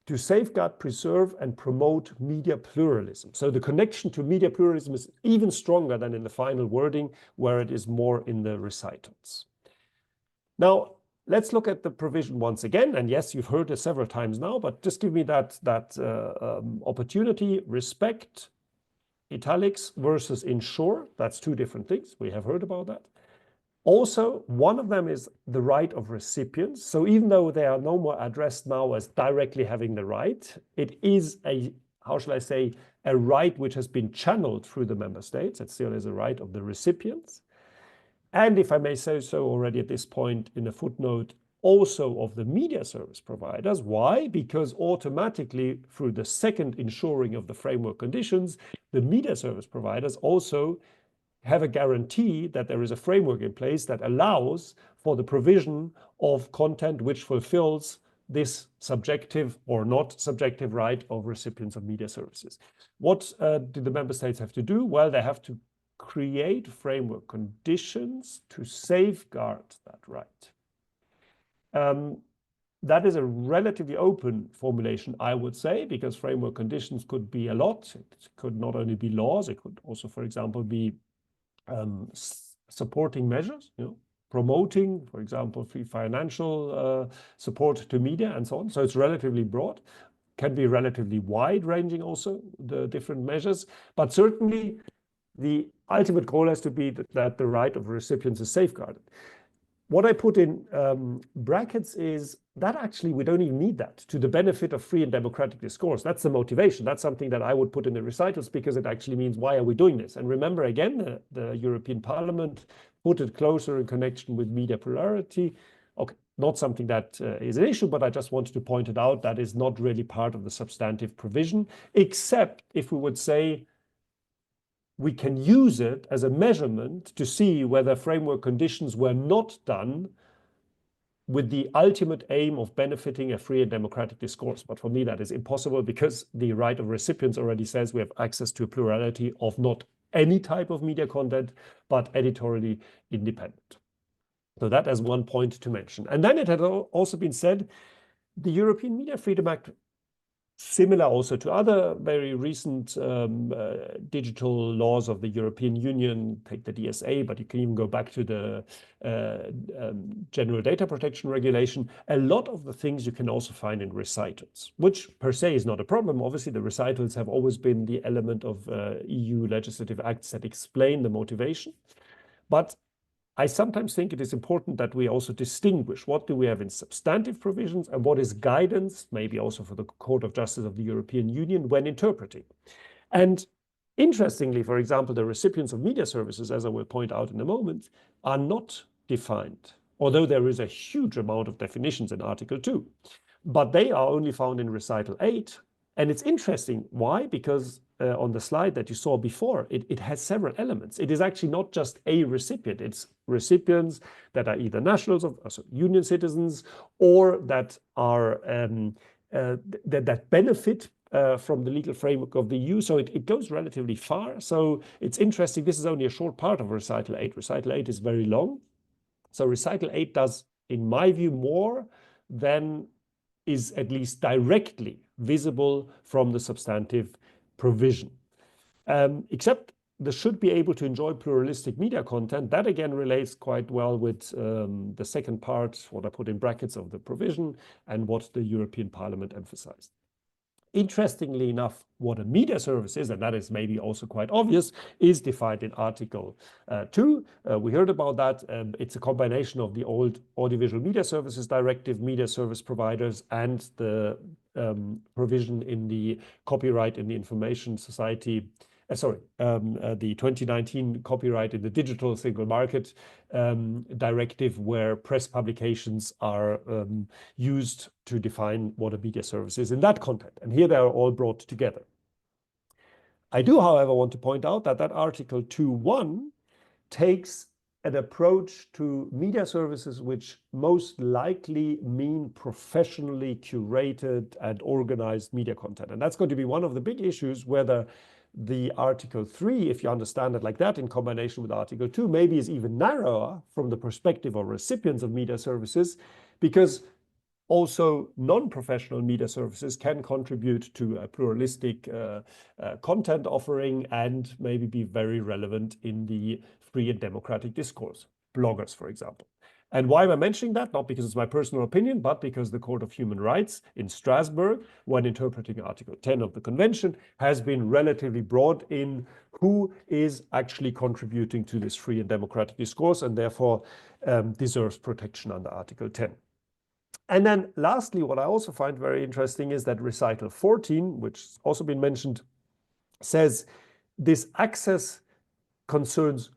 to safeguard, preserve, and promote media pluralism. So the connection to media pluralism is even stronger than in the final wording, where it is more in the recitals. Now, let's look at the provision once again. And yes, you've heard it several times now, but just give me that opportunity. Respect, italics, versus ensure. That's two different things. We have heard about that. Also, one of them is the right of recipients. So even though they are no more addressed now as directly having the right, it is a, how shall I say, a right which has been channeled through the member states. It still is a right of the recipients. And if I may say so already at this point in a footnote, also of the media service providers. Why? Because automatically through the second ensuring of the framework conditions, the media service providers also have a guarantee that there is a framework in place that allows for the provision of content which fulfills this subjective or not subjective right of recipients of media services. What do the member states have to do? Well, they have to create framework conditions to safeguard that right. That is a relatively open formulation, I would say, because framework conditions could be a lot. It could not only be laws, it could also, for example, be supporting measures, promoting, for example, free financial support to media and so on. So it's relatively broad, can be relatively wide ranging also, the different measures, but certainly the ultimate goal has to be that the right of recipients is safeguarded. What I put in brackets is that actually we don't even need that to the benefit of free and democratic discourse. That's the motivation. That's something that I would put in the recitals because it actually means why are we doing this? And remember again, the European Parliament put it closer in connection with media plurality. Okay, not something that is an issue, but I just wanted to point it out. That is not really part of the substantive provision, except if we would say we can use it as a measurement to see whether framework conditions were not done with the ultimate aim of benefiting a free and democratic discourse. But for me, that is impossible because the right of recipients already says we have access to a plurality of not any type of media content, but editorially independent. So that as one point to mention. And then it had also been said, the European Media Freedom Act, similar also to other very recent digital laws of the European Union, take the DSA, but you can even go back to the General Data Protection Regulation. A lot of the things you can also find in recitals, which per se is not a problem. Obviously, the recitals have always been the element of EU legislative acts that explain the motivation. But I sometimes think it is important that we also distinguish what do we have in substantive provisions and what is guidance, maybe also for the Court of Justice of the European Union when interpreting. And interestingly, for example, the recipients of media services, as I will point out in a moment, are not defined, although there is a huge amount of definitions in Article 2. But they are only found in Recital 8. And it's interesting. Why? Because on the slide that you saw before, it has several elements. It is actually not just a recipient. It's recipients that are either nationals of union citizens or that are that benefit from the legal framework of the EU. So it goes relatively far. So it's interesting. This is only a short part of Recital 8. Recital 8 is very long. So Recital 8 does, in my view, more than is at least directly visible from the substantive provision. Except they should be able to enjoy pluralistic media content. That again relates quite well with the second part, what I put in brackets of the provision, and what the European Parliament emphasized. Interestingly enough, what a media service is, and that is maybe also quite obvious, is defined in Article 2. We heard about that. It's a combination of the old Audiovisual Media Services Directive, media service providers, and the provision in the Copyright in the Information Society, the 2019 Copyright in the Digital Single Market Directive, where press publications are used to define what a media service is in that content. And here they are all brought together. I do, however, want to point out that Article 2.1 takes an approach to media services which most likely mean professionally curated and organized media content. And that's going to be one of the big issues, whether the Article 3, if you understand it like that, in combination with Article 2, maybe is even narrower from the perspective of recipients of media services, because also non-professional media services can contribute to a pluralistic content offering and maybe be very relevant in the free and democratic discourse. Bloggers, for example. And why am I mentioning that? Not because it's my personal opinion, but because the Court of Human Rights in Strasbourg, when interpreting Article 10 of the Convention, has been relatively broad in who is actually contributing to this free and democratic discourse, and therefore deserves protection under Article 10. And then lastly, what I also find very interesting is that recital 14, which has also been mentioned, says this access concerns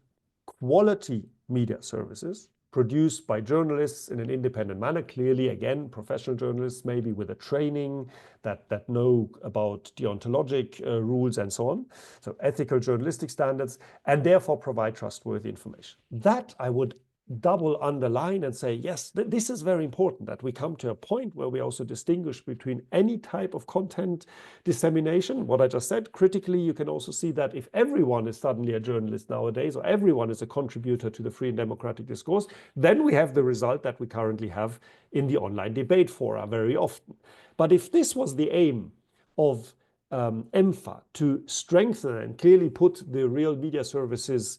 quality media services produced by journalists in an independent manner. Clearly, again, professional journalists, maybe with a training that know about deontologic rules and so on. So ethical journalistic standards, and therefore provide trustworthy information. That I would double underline and say, yes, this is very important, that we come to a point where we also distinguish between any type of content dissemination. What I just said, critically, you can also see that if everyone is suddenly a journalist nowadays, or everyone is a contributor to the free and democratic discourse, then we have the result that we currently have in the online debate fora very often. But if this was the aim of EMFA, to strengthen and clearly put the real media services,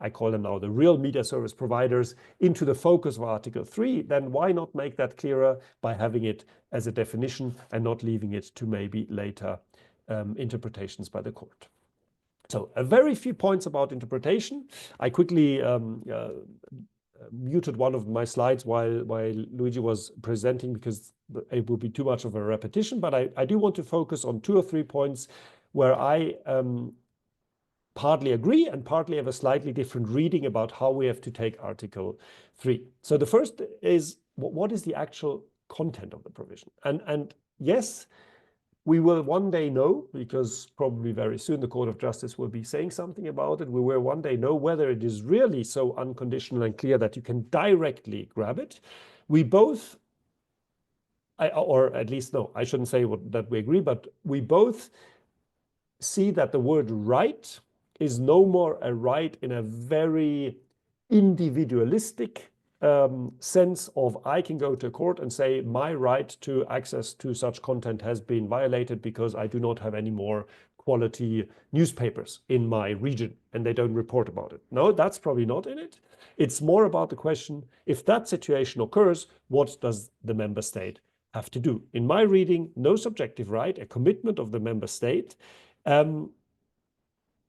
I call them now the real media service providers, into the focus of Article 3, then why not make that clearer by having it as a definition and not leaving it to maybe later interpretations by the court. So a very few points about interpretation. I quickly muted one of my slides while Luigi was presenting because it would be too much of a repetition, but I do want to focus on 2 or 3 points where I partly agree and partly have a slightly different reading about how we have to take Article 3. So the first is, what is the actual content of the provision? And yes, we will one day know, because probably very soon the Court of Justice will be saying something about it. We will one day know whether it is really so unconditional and clear that you can directly grab it. We both, or at least, no, I shouldn't say that we agree, but we both see that the word right is no more a right in a very individualistic sense of I can go to court and say my right to access to such content has been violated because I do not have any more quality newspapers in my region and they don't report about it. No, that's probably not in it. It's more about the question, if that situation occurs, what does the member state have to do? In my reading, no subjective right, a commitment of the member state,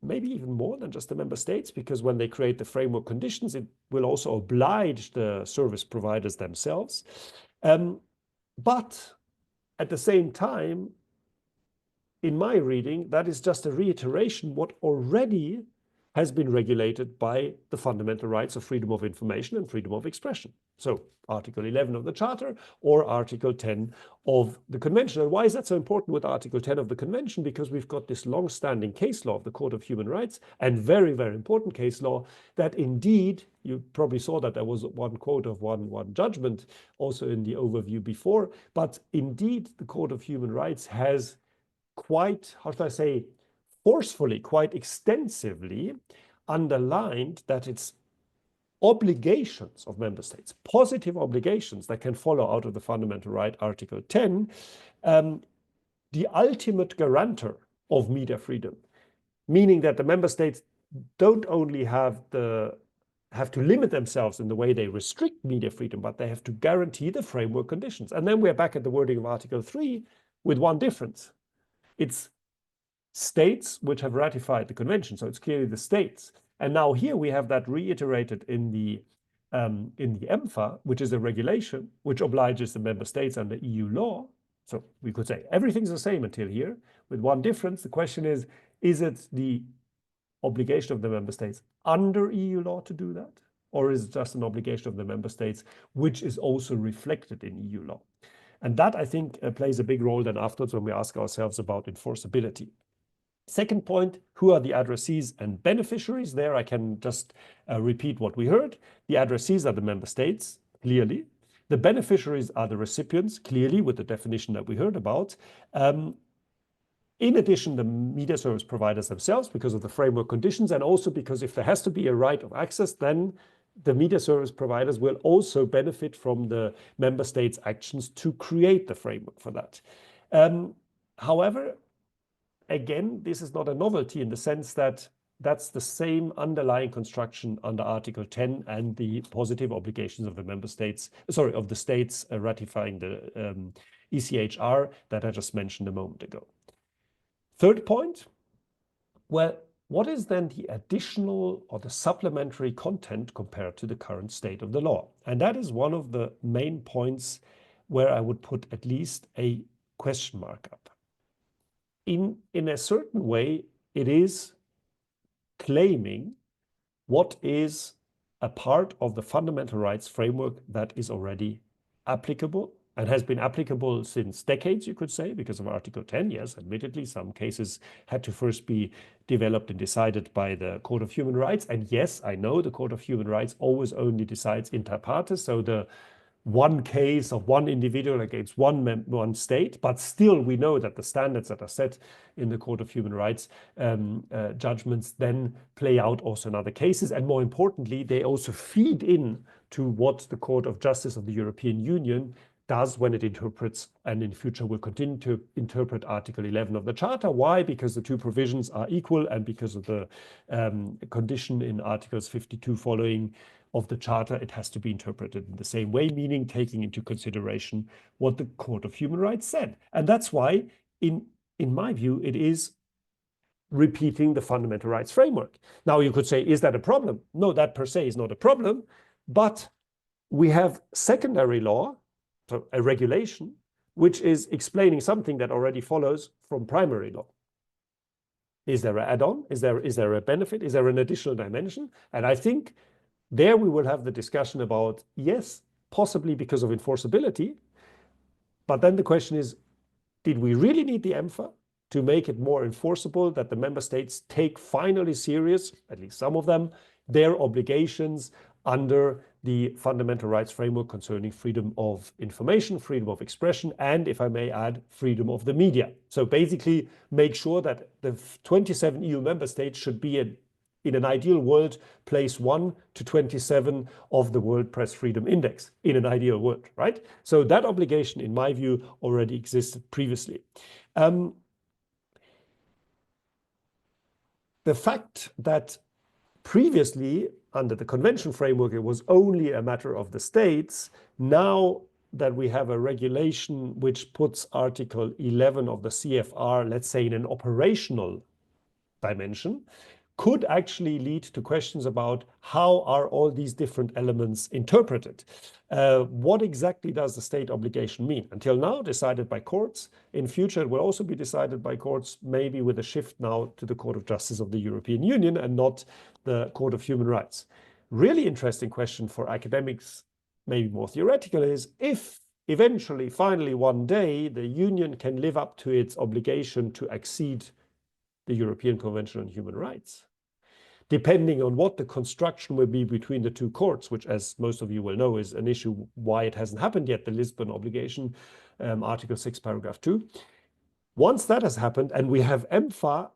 maybe even more than just the member states, because when they create the framework conditions, it will also oblige the service providers themselves. But at the same time, in my reading, that is just a reiteration what already has been regulated by the fundamental rights of freedom of information and freedom of expression. So Article 11 of the Charter or Article 10 of the Convention. And why is that so important with Article 10 of the Convention? Because we've got this long-standing case law of the Court of Human Rights and very, very important case law that indeed, you probably saw that there was one quote of one judgment also in the overview before, but indeed the Court of Human Rights has quite, how should I say, forcefully, quite extensively underlined that it's obligations of member states, positive obligations that can follow out of the fundamental right, Article 10, the ultimate guarantor of media freedom, meaning that the member states don't only have to limit themselves in the way they restrict media freedom, but they have to guarantee the framework conditions. And then we're back at the wording of Article 3 with one difference. It's states which have ratified the convention, so it's clearly the states. And now here we have that reiterated in the EMFA, which is a regulation which obliges the member states under EU law. So we could say everything's the same until here, with one difference. The question is it the obligation of the member states under EU law to do that? Or is it just an obligation of the member states, which is also reflected in EU law? And that, I think, plays a big role then afterwards when we ask ourselves about enforceability. Second point, who are the addressees and beneficiaries? There I can just repeat what we heard. The addressees are the member states, clearly. The beneficiaries are the recipients, clearly, with the definition that we heard about. In addition, the media service providers themselves, because of the framework conditions, and also because if there has to be a right of access, then the media service providers will also benefit from the member states' actions to create the framework for that. However, again, this is not a novelty in the sense that that's the same underlying construction under Article 10 and the positive obligations of the member states, sorry, of the states ratifying the ECHR that I just mentioned a moment ago. Third point, well, what is then the additional or the supplementary content compared to the current state of the law? And that is one of the main points where I would put at least a question mark up. In a certain way, it is claiming what is a part of the fundamental rights framework that is already applicable and has been applicable since decades, you could say, because of Article 10. Yes, admittedly, some cases had to first be developed and decided by the Court of Human Rights. And yes, I know the Court of Human Rights always only decides inter partes, so the one case of one individual against one state, but still we know that the standards that are set in the Court of Human Rights judgments then play out also in other cases. And more importantly, they also feed in to what the Court of Justice of the European Union does when it interprets, and in future will continue to interpret, Article 11 of the Charter. Why? Because the two provisions are equal, and because of the condition in Articles 52 following of the Charter, it has to be interpreted in the same way, meaning taking into consideration what the Court of Human Rights said. And that's why, in my view, it is repeating the fundamental rights framework. Now, you could say, is that a problem? No, that per se is not a problem, but we have secondary law, so a regulation, which is explaining something that already follows from primary law. Is there an add-on? Is there a benefit? Is there an additional dimension? And I think there we will have the discussion about, yes, possibly because of enforceability, but then the question is, did we really need the EMFA to make it more enforceable, that the member states take finally serious, at least some of them, their obligations under the fundamental rights framework concerning freedom of information, freedom of expression, and, if I may add, freedom of the media. So basically make sure that the 27 EU member states should be in an ideal world, place 1 to 27 of the World Press Freedom Index, in an ideal world, right? So that obligation, in my view, already existed previously. The fact that previously, under the convention framework, it was only a matter of the states. Now that we have a regulation which puts Article 11 of the CFR, let's say, in an operational dimension, could actually lead to questions about how are all these different elements interpreted. What exactly does the state obligation mean? Until now, decided by courts. In future, it will also be decided by courts, maybe with a shift now to the Court of Justice of the European Union and not the Court of Human Rights. Really interesting question for academics, maybe more theoretical, is if eventually, finally, one day, the Union can live up to its obligation to accede the European Convention on Human Rights, depending on what the construction will be between the two courts, which, as most of you will know, is an issue why it hasn't happened yet, the Lisbon obligation, Article 6, paragraph 2. Once that has happened, and we have EMFA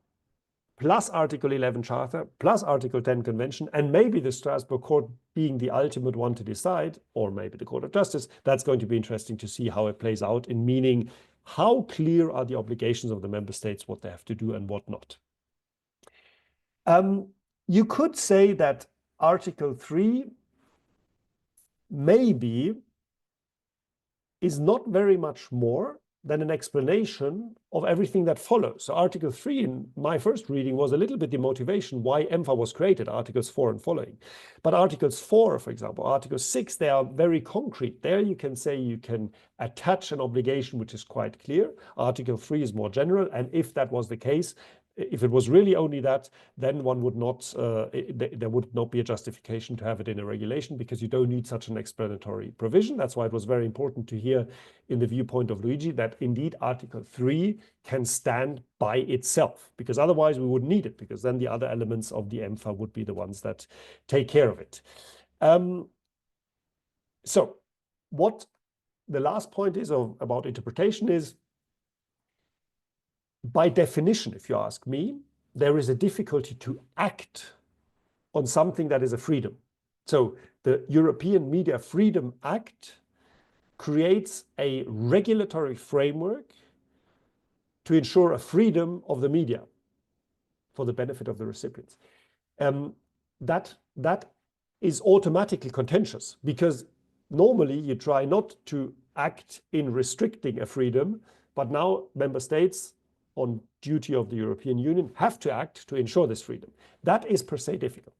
plus Article 11 Charter, plus Article 10 Convention, and maybe the Strasbourg Court being the ultimate one to decide, or maybe the Court of Justice, that's going to be interesting to see how it plays out, in meaning how clear are the obligations of the member states, what they have to do and what not. You could say that Article 3 maybe is not very much more than an explanation of everything that follows. So Article 3 in my first reading was a little bit the motivation why EMFA was created, Articles 4 and following. But Articles 4, for example, Article 6, they are very concrete. There you can say you can attach an obligation which is quite clear. Article 3 is more general, and if that was the case, if it was really only that, then one would not, there would not be a justification to have it in a regulation, because you don't need such an explanatory provision. That's why it was very important to hear in the viewpoint of Luigi that indeed Article 3 can stand by itself, because otherwise we wouldn't need it, because then the other elements of the EMFA would be the ones that take care of it. So what the last point is about interpretation is, by definition, if you ask me, there is a difficulty to act on something that is a freedom. So the European Media Freedom Act creates a regulatory framework to ensure a freedom of the media for the benefit of the recipients. that is automatically contentious, because normally you try not to act in restricting a freedom, but now member states on duty of the European Union have to act to ensure this freedom. That is per se difficult.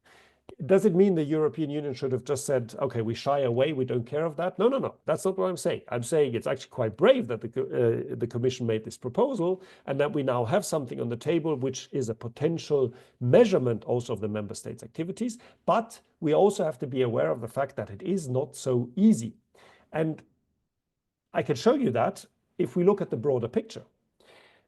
Does it mean the European Union should have just said, okay, we shy away, we don't care of that? No, no, no. That's not what I'm saying. I'm saying it's actually quite brave that the Commission made this proposal, and that we now have something on the table which is a potential measurement also of the member states' activities. But we also have to be aware of the fact that it is not so easy. And I can show you that if we look at the broader picture.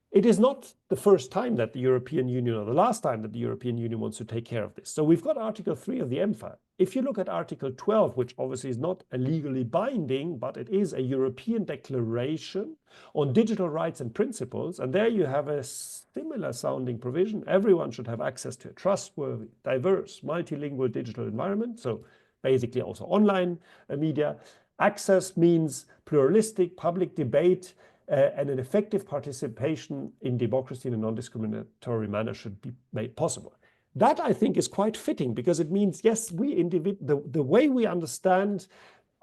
It is not the first time that the European Union, or the last time that the European Union wants to take care of this. So we've got Article 3 of the EMFA. If you look at Article 12, which obviously is not a legally binding, but it is a European Declaration on Digital Rights and Principles, and there you have a similar sounding provision. Everyone should have access to a trustworthy, diverse, multilingual digital environment. So basically also online media. Access means pluralistic public debate, and an effective participation in democracy in a non-discriminatory manner should be made possible. That, I think, is quite fitting, because it means, yes, the way we understand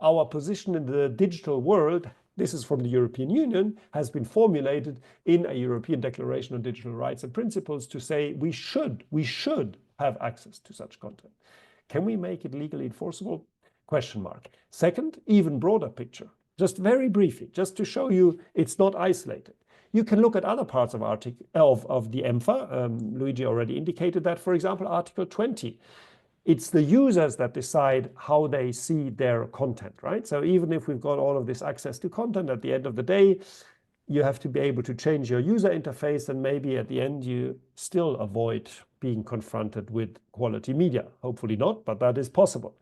our position in the digital world, this is from the European Union, has been formulated in a European Declaration on Digital Rights and Principles to say we should have access to such content. Can we make it legally enforceable? Question mark. Second, even broader picture. Just very briefly, just to show you it's not isolated. You can look at other parts of the EMFA. Luigi already indicated that, for example, Article 20. It's the users that decide how they see their content, right? So even if we've got all of this access to content, at the end of the day, you have to be able to change your user interface, and maybe at the end you still avoid being confronted with quality media. Hopefully not, but that is possible.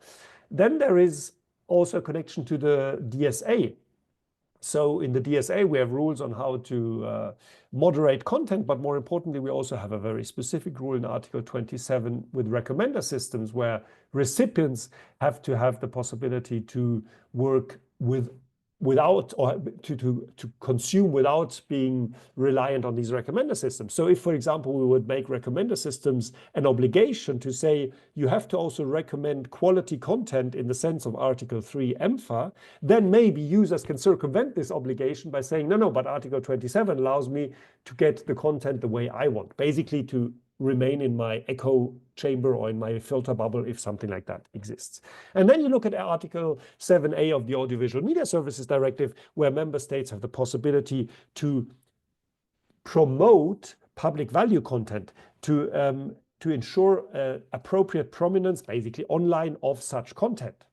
Then there is also a connection to the DSA. So in the DSA, we have rules on how to moderate content, but more importantly, we also have a very specific rule in Article 27 with recommender systems, where recipients have to have the possibility to work without, or to consume without being reliant on these recommender systems. So if, for example, we would make recommender systems an obligation to say you have to also recommend quality content in the sense of Article 3 EMFA, then maybe users can circumvent this obligation by saying, no, but Article 27 allows me to get the content the way I want, basically to remain in my echo chamber or in my filter bubble if something like that exists. And then you look at Article 7A of the Audiovisual Media Services Directive, where member states have the possibility to promote public value content, to ensure appropriate prominence, basically online, of such content,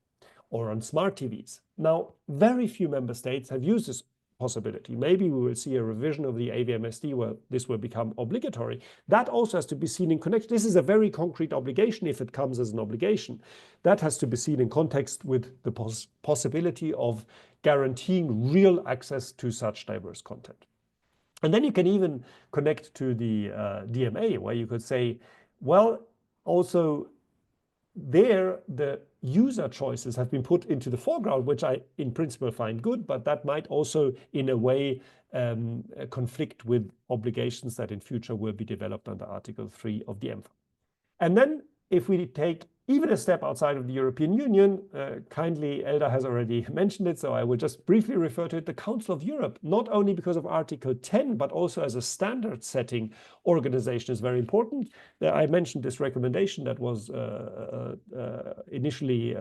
or on smart TVs. Now, very few member states have used this possibility. Maybe we will see a revision of the AVMSD where this will become obligatory. That also has to be seen in connection. This is a very concrete obligation if it comes as an obligation. That has to be seen in context with the possibility of guaranteeing real access to such diverse content. And then you can even connect to the DMA, where you could say, well, also there, the user choices have been put into the foreground, which I, in principle, find good, but that might also, in a way, conflict with obligations that in future will be developed under Article 3 of the EMFA. And then, if we take even a step outside of the European Union, kindly, Elda has already mentioned it, so I will just briefly refer to it, the Council of Europe, not only because of Article 10, but also as a standard-setting organization is very important. I mentioned this recommendation that was initially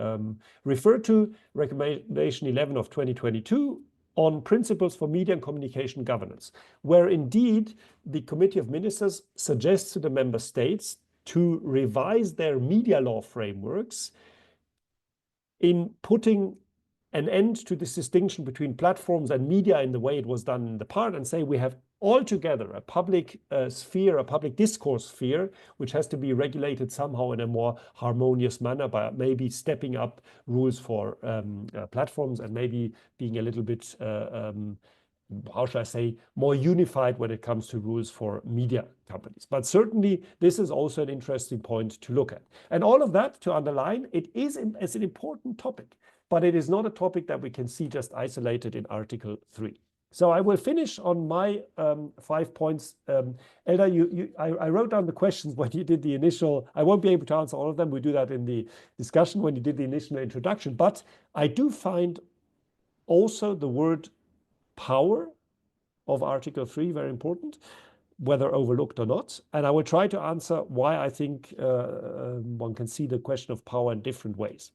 referred to, Recommendation 11 of 2022, on principles for media and communication governance, where indeed the Committee of Ministers suggests to the member states to revise their media law frameworks in putting an end to this distinction between platforms and media in the way it was done in the past, and say we have altogether a public sphere, a public discourse sphere, which has to be regulated somehow in a more harmonious manner by maybe stepping up rules for platforms, and maybe being a little bit how should I say, more unified when it comes to rules for media companies. But certainly, this is also an interesting point to look at. And all of that, to underline, it's an important topic, but it is not a topic that we can see just isolated in Article 3. So I will finish on my 5 points. Elda, I wrote down the questions when you did the initial. I won't be able to answer all of them. We do that in the discussion when you did the initial introduction. But I do find also the word power of Article 3 very important, whether overlooked or not. And I will try to answer why I think one can see the question of power in different ways.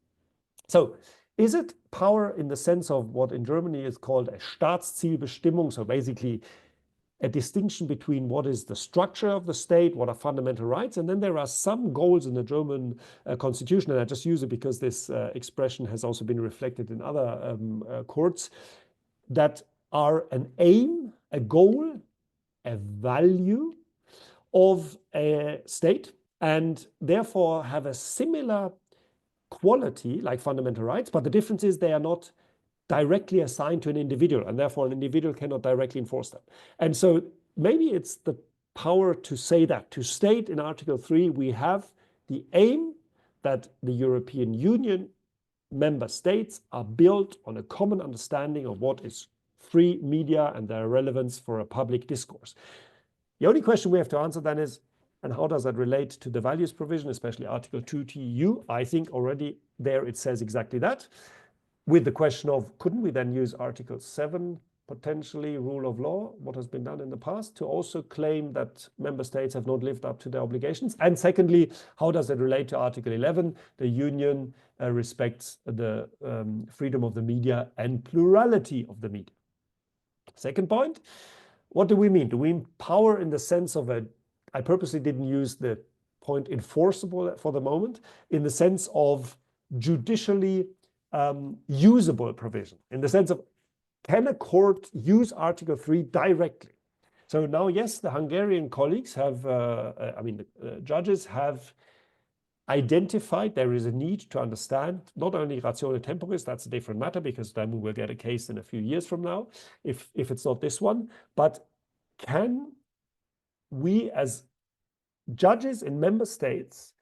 So, is it power in the sense of what in Germany is called a Staatszielbestimmung? So basically a distinction between what is the structure of the state, what are fundamental rights, and then there are some goals in the German constitution, and I just use it because this expression has also been reflected in other courts, that are an aim, a goal, a value of a state, and therefore have a similar quality like fundamental rights, but the difference is they are not directly assigned to an individual, and therefore an individual cannot directly enforce them. And so maybe it's the power to say that, to state in Article 3, we have the aim that the European Union member states are built on a common understanding of what is free media and their relevance for a public discourse. The only question we have to answer then is, and how does that relate to the values provision, especially Article 2 TEU? I think already there it says exactly that, with the question of, couldn't we then use Article 7, potentially rule of law, what has been done in the past, to also claim that member states have not lived up to their obligations? And secondly, how does it relate to Article 11? The Union respects the freedom of the media and plurality of the media. Second point, what do we mean? Do we mean power in the sense of a, I purposely didn't use the point enforceable for the moment, in the sense of judicially usable provision, in the sense of, can a court use Article 3 directly? So now, yes, the Hungarian colleagues have, the judges have identified there is a need to understand not only ratione temporis, that's a different matter, because then we will get a case in a few years from now, if it's not this one, but can we as judges in member states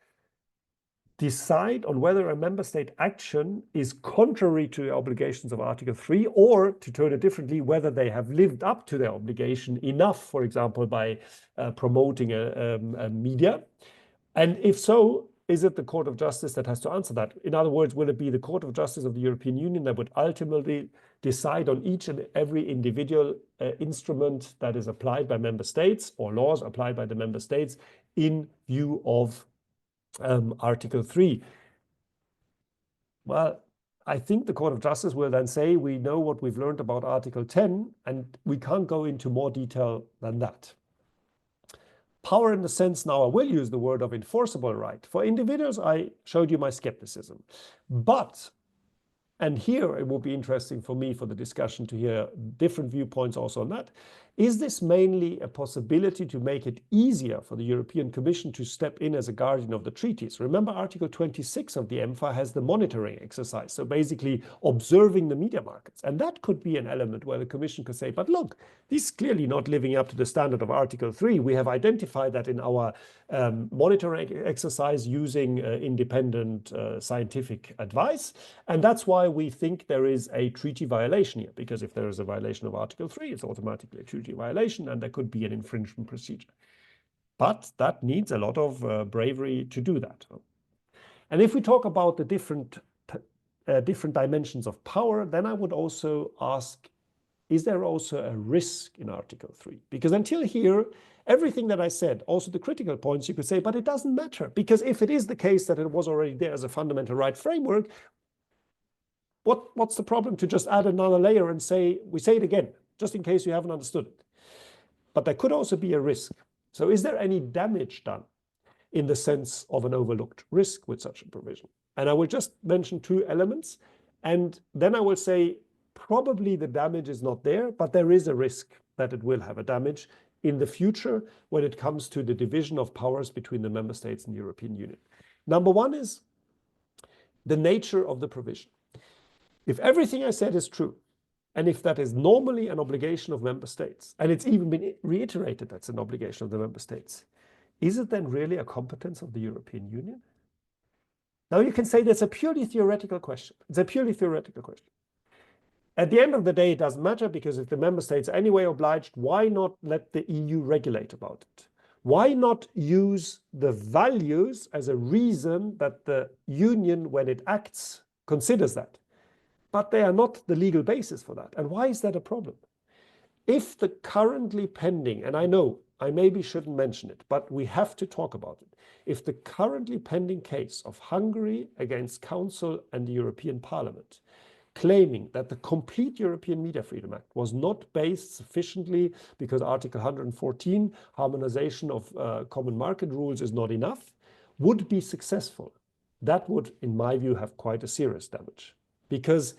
decide on whether a member state action is contrary to the obligations of Article 3, or, to turn it differently, whether they have lived up to their obligation enough, for example, by promoting a media? And if so, is it the Court of Justice that has to answer that? In other words, will it be the Court of Justice of the European Union that would ultimately decide on each and every individual instrument that is applied by member states, or laws applied by the member states, in view of Article 3? Well, I think the Court of Justice will then say, we know what we've learned about Article 10, and we can't go into more detail than that. Power in the sense, now I will use the word of enforceable right. For individuals, I showed you my skepticism. But, and here it will be interesting for me for the discussion to hear different viewpoints also on that, is this mainly a possibility to make it easier for the European Commission to step in as a guardian of the treaties? Remember, Article 26 of the EMFA has the monitoring exercise, so basically observing the media markets. And that could be an element where the Commission could say, but look, this is clearly not living up to the standard of Article 3. We have identified that in our monitoring exercise using independent scientific advice. And that's why we think there is a treaty violation here, because if there is a violation of Article 3, it's automatically a treaty violation, and there could be an infringement procedure. But that needs a lot of bravery to do that. And if we talk about the different dimensions of power, then I would also ask, is there also a risk in Article 3? Because until here, everything that I said, also the critical points, you could say, but it doesn't matter, because if it is the case that it was already there as a fundamental right framework, what's the problem to just add another layer and say, we say it again, just in case you haven't understood it. But there could also be a risk. So is there any damage done in the sense of an overlooked risk with such a provision? And I will just mention two elements, and then I will say probably the damage is not there, but there is a risk that it will have a damage in the future when it comes to the division of powers between the member states and the European Union. Number one is the nature of the provision. If everything I said is true, and if that is normally an obligation of member states, and it's even been reiterated that's an obligation of the member states, is it then really a competence of the European Union? Now you can say that's a purely theoretical question. It's a purely theoretical question. At the end of the day, it doesn't matter, because if the member states are anyway obliged, why not let the EU regulate about it? Why not use the values as a reason that the union, when it acts, considers that? But they are not the legal basis for that. And why is that a problem? If the currently pending, and I know I maybe shouldn't mention it, but we have to talk about it. If the currently pending case of Hungary against Council and the European Parliament, claiming that the complete European Media Freedom Act was not based sufficiently because Article 114, harmonization of common market rules, is not enough, would be successful, that would, in my view, have quite a serious damage, because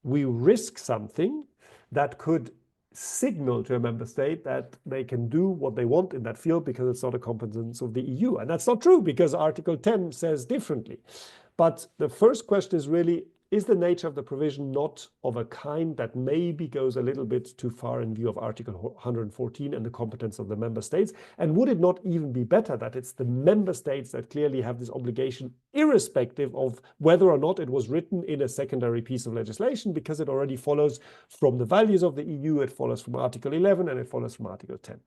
we risk something that could signal to a member state that they can do what they want in that field because it's not a competence of the EU. And that's not true, because Article 10 says differently. But the first question is really, is the nature of the provision not of a kind that maybe goes a little bit too far in view of Article 114 and the competence of the member states? And would it not even be better that it's the member states that clearly have this obligation, irrespective of whether or not it was written in a secondary piece of legislation, because it already follows from the values of the EU, it follows from Article 11, and it follows from Article 10.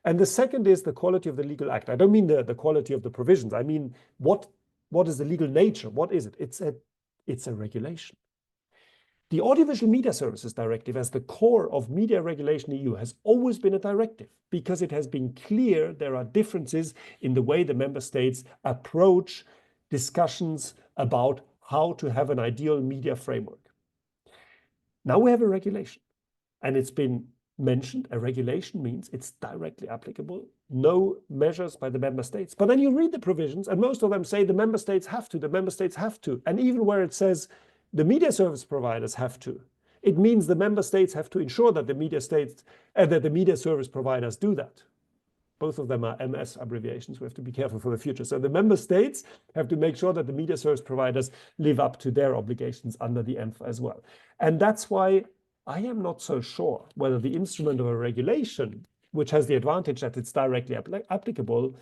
And the second is the quality of the legal act. I don't mean the quality of the provisions. I mean, what is the legal nature? What is it? It's a regulation. The Audiovisual Media Services Directive, as the core of media regulation in the EU, has always been a directive, because it has been clear there are differences in the way the member states approach discussions about how to have an ideal media framework. Now we have a regulation, and it's been mentioned, a regulation means it's directly applicable, no measures by the member states. But then you read the provisions, and most of them say the member states have to, the member states have to. And even where it says the media service providers have to, it means the member states have to ensure that the media service providers do that. Both of them are MS abbreviations. We have to be careful for the future. So the member states have to make sure that the media service providers live up to their obligations under the EMFA as well. And that's why I am not so sure whether the instrument of a regulation, which has the advantage that it's directly applicable,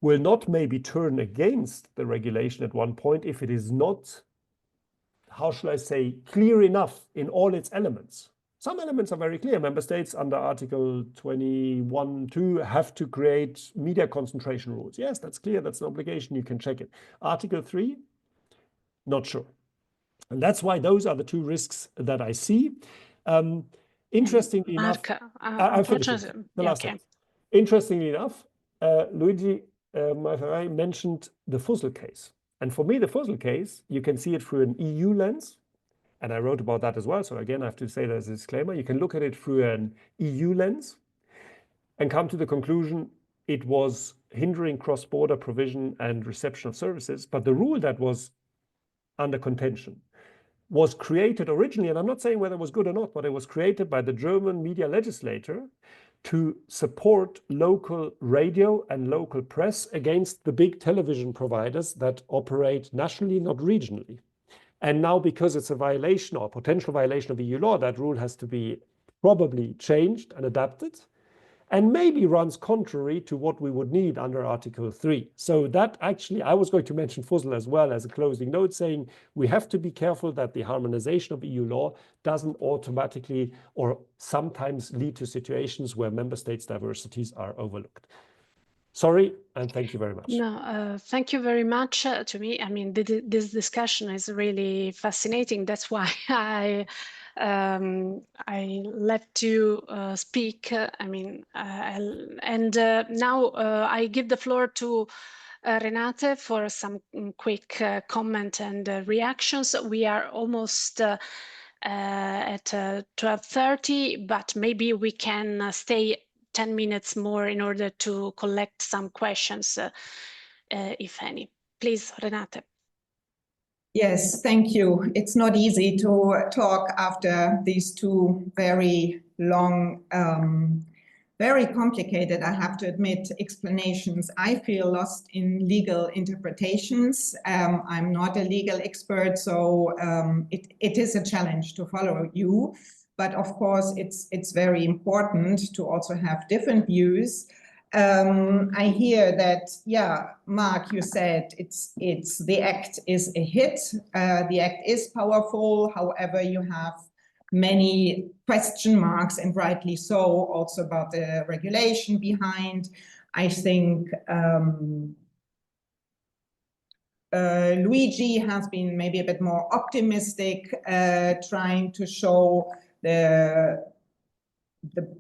will not maybe turn against the regulation at one point if it is not, how shall I say, clear enough in all its elements. Some elements are very clear. Member states under Article 21(2) have to create media concentration rules. Yes, that's clear. That's an obligation. You can check it. Article 3, not sure. And that's why those are the two risks that I see. Interestingly enough, I'll finish the last sentence. Interestingly enough, Luigi Malferrari mentioned the Fussell case. And for me, the Fussell case, you can see it through an EU lens. And I wrote about that as well. So again, I have to say that as a disclaimer. You can look at it through an EU lens and come to the conclusion it was hindering cross-border provision and reception of services. But the rule that was under contention was created originally, and I'm not saying whether it was good or not, but it was created by the German media legislator to support local radio and local press against the big television providers that operate nationally, not regionally. And now, because it's a violation or a potential violation of EU law, that rule has to be probably changed and adapted, and maybe runs contrary to what we would need under Article 3. So that actually, I was going to mention Fussell as well as a closing note, saying we have to be careful that the harmonization of EU law doesn't automatically or sometimes lead to situations where member states' diversities are overlooked. Sorry, and thank you very much. No, thank you very much. To me, I mean, this discussion is really fascinating. That's why I let you speak. Now I give the floor to Renate for some quick comment and reactions. We are almost at 12:30, but maybe we can stay 10 minutes more in order to collect some questions, if any. Please, Renate. Yes, thank you. It's not easy to talk after these two very long, very complicated, I have to admit, explanations. I feel lost in legal interpretations. I'm not a legal expert, so it is a challenge to follow you. But of course, it's very important to also have different views. I hear that, yeah, Mark, you said the act is a hit. The act is powerful. However, you have many question marks, and rightly so, also about the regulation behind. I think Luigi has been maybe a bit more optimistic, trying to show the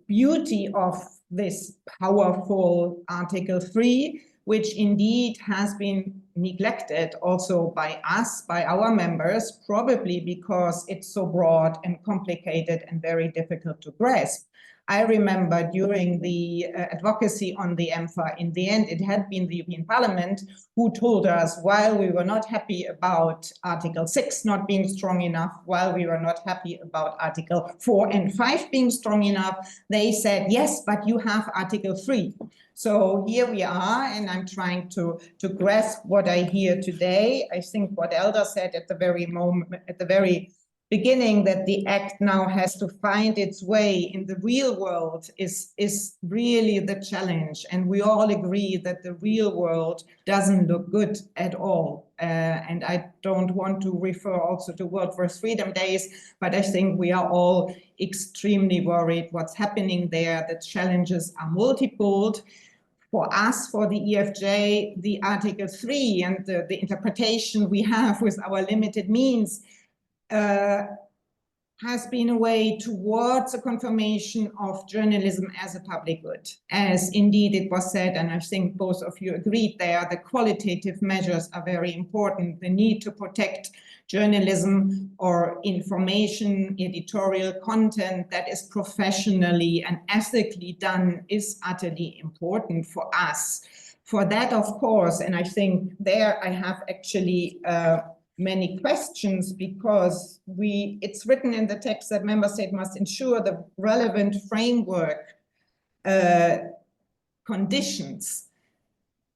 beauty of this powerful Article 3, which indeed has been neglected also by us, by our members, probably because it's so broad and complicated and very difficult to grasp. I remember during the advocacy on the EMFA, in the end, it had been the European Parliament who told us, while we were not happy about Article 6 not being strong enough, while we were not happy about Article 4 and 5 being strong enough, they said, yes, but you have Article 3. So here we are, and I'm trying to grasp what I hear today. I think what Elda said at the very moment, at the very beginning, that the act now has to find its way in the real world is really the challenge. And we all agree that the real world doesn't look good at all. And I don't want to refer also to World First Freedom Days, but I think we are all extremely worried what's happening there. The challenges are multifold. For us, for the EFJ, the Article 3 and the interpretation we have with our limited means has been a way towards a confirmation of journalism as a public good. As indeed it was said, and I think both of you agreed there, the qualitative measures are very important. The need to protect journalism or information, editorial content that is professionally and ethically done is utterly important for us. For that, of course, and I think there I have actually many questions, because it's written in the text that member state must ensure the relevant framework conditions.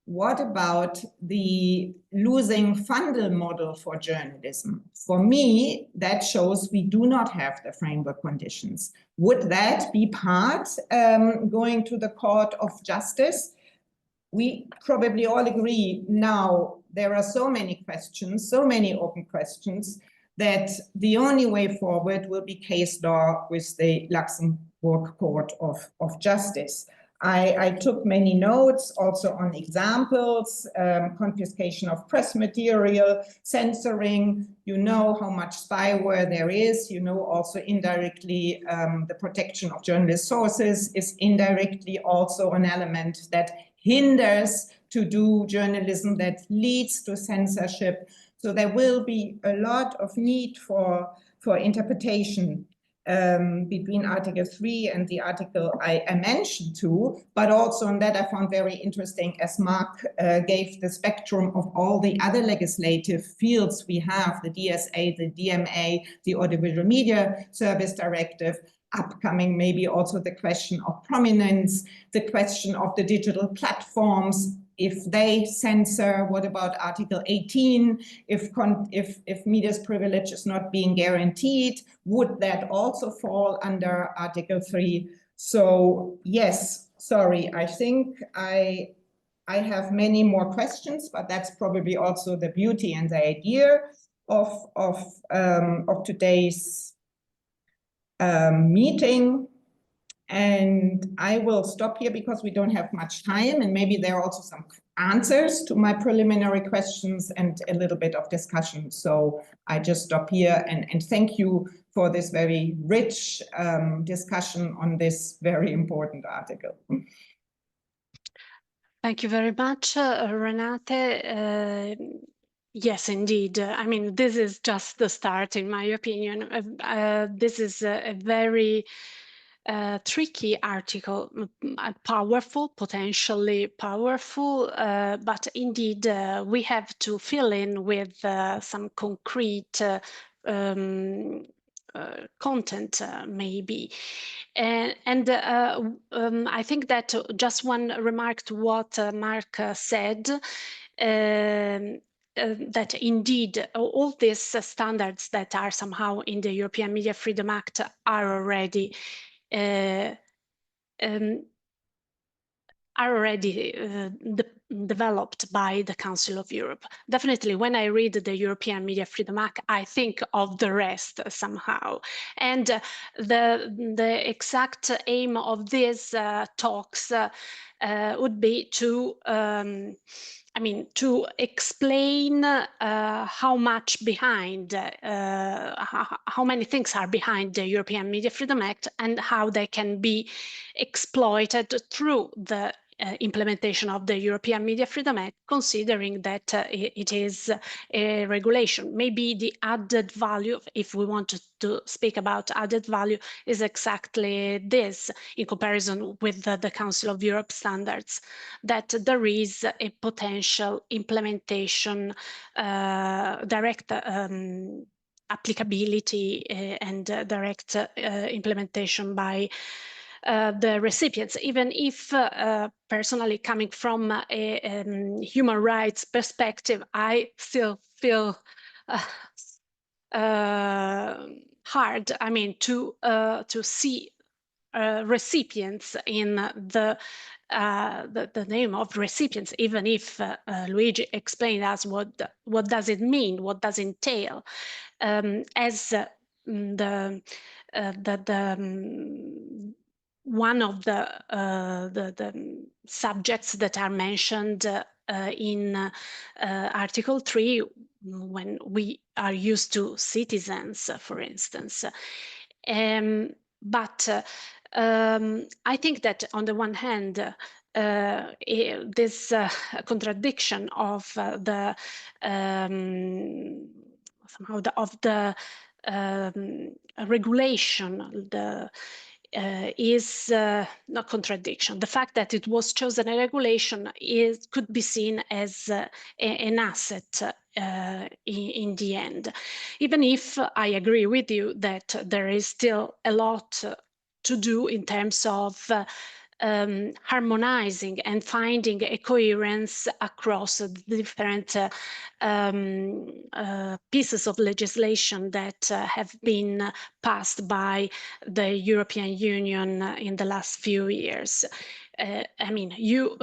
What about the losing fundal model for journalism? For me, that shows we do not have the framework conditions. Would that be part going to the Court of Justice? We probably all agree now there are so many questions, so many open questions, that the only way forward will be case law with the Luxembourg Court of Justice. I took many notes also on examples, confiscation of press material, censoring. You know how much spyware there is. You know also indirectly the protection of journalist sources is indirectly also an element that hinders to do journalism, that leads to censorship. So there will be a lot of need for interpretation between Article 3 and the article I mentioned too, but also on that I found very interesting, as Mark gave the spectrum of all the other legislative fields we have, the DSA, the DMA, the Audiovisual Media Service Directive, upcoming maybe also the question of prominence, the question of the digital platforms, if they censor. What about Article 18? If media's privilege is not being guaranteed, would that also fall under Article 3? So yes, sorry, I think I have many more questions, but that's probably also the beauty and the idea of today's meeting. And I will stop here because we don't have much time, and maybe there are also some answers to my preliminary questions and a little bit of discussion. So I just stop here and thank you for this very rich discussion on this very important article. Thank you very much, Renate. Yes, indeed. I mean, this is just the start, in my opinion. This is a very tricky article, powerful, potentially powerful, but indeed we have to fill in with some concrete content, maybe. And I think that just one remark to what Mark said, that indeed all these standards that are somehow in the European Media Freedom Act are already the developed by the Council of Europe. Definitely, when I read the European Media Freedom Act, I think of the rest somehow. And the exact aim of these talks would be to to explain how much behind, how many things are behind the European Media Freedom Act and how they can be exploited through the implementation of the European Media Freedom Act, considering that it is a regulation. Maybe the added value, if we want to speak about added value, is exactly this in comparison with the Council of Europe standards, that there is a potential implementation, direct applicability and direct implementation by the recipients, even if personally coming from a human rights perspective, I still feel hard, to see recipients in the name of recipients, even if Luigi explained us what does it mean, what does it entail, as one of the subjects that are mentioned in Article 3, when we are used to citizens, for instance. But I think that on the one hand, this contradiction of the somehow of the regulation, is not contradiction. The fact that it was chosen a regulation could be seen as an asset in the end, even if I agree with you that there is still a lot to do in terms of harmonizing and finding a coherence across the different pieces of legislation that have been passed by the European Union in the last few years. You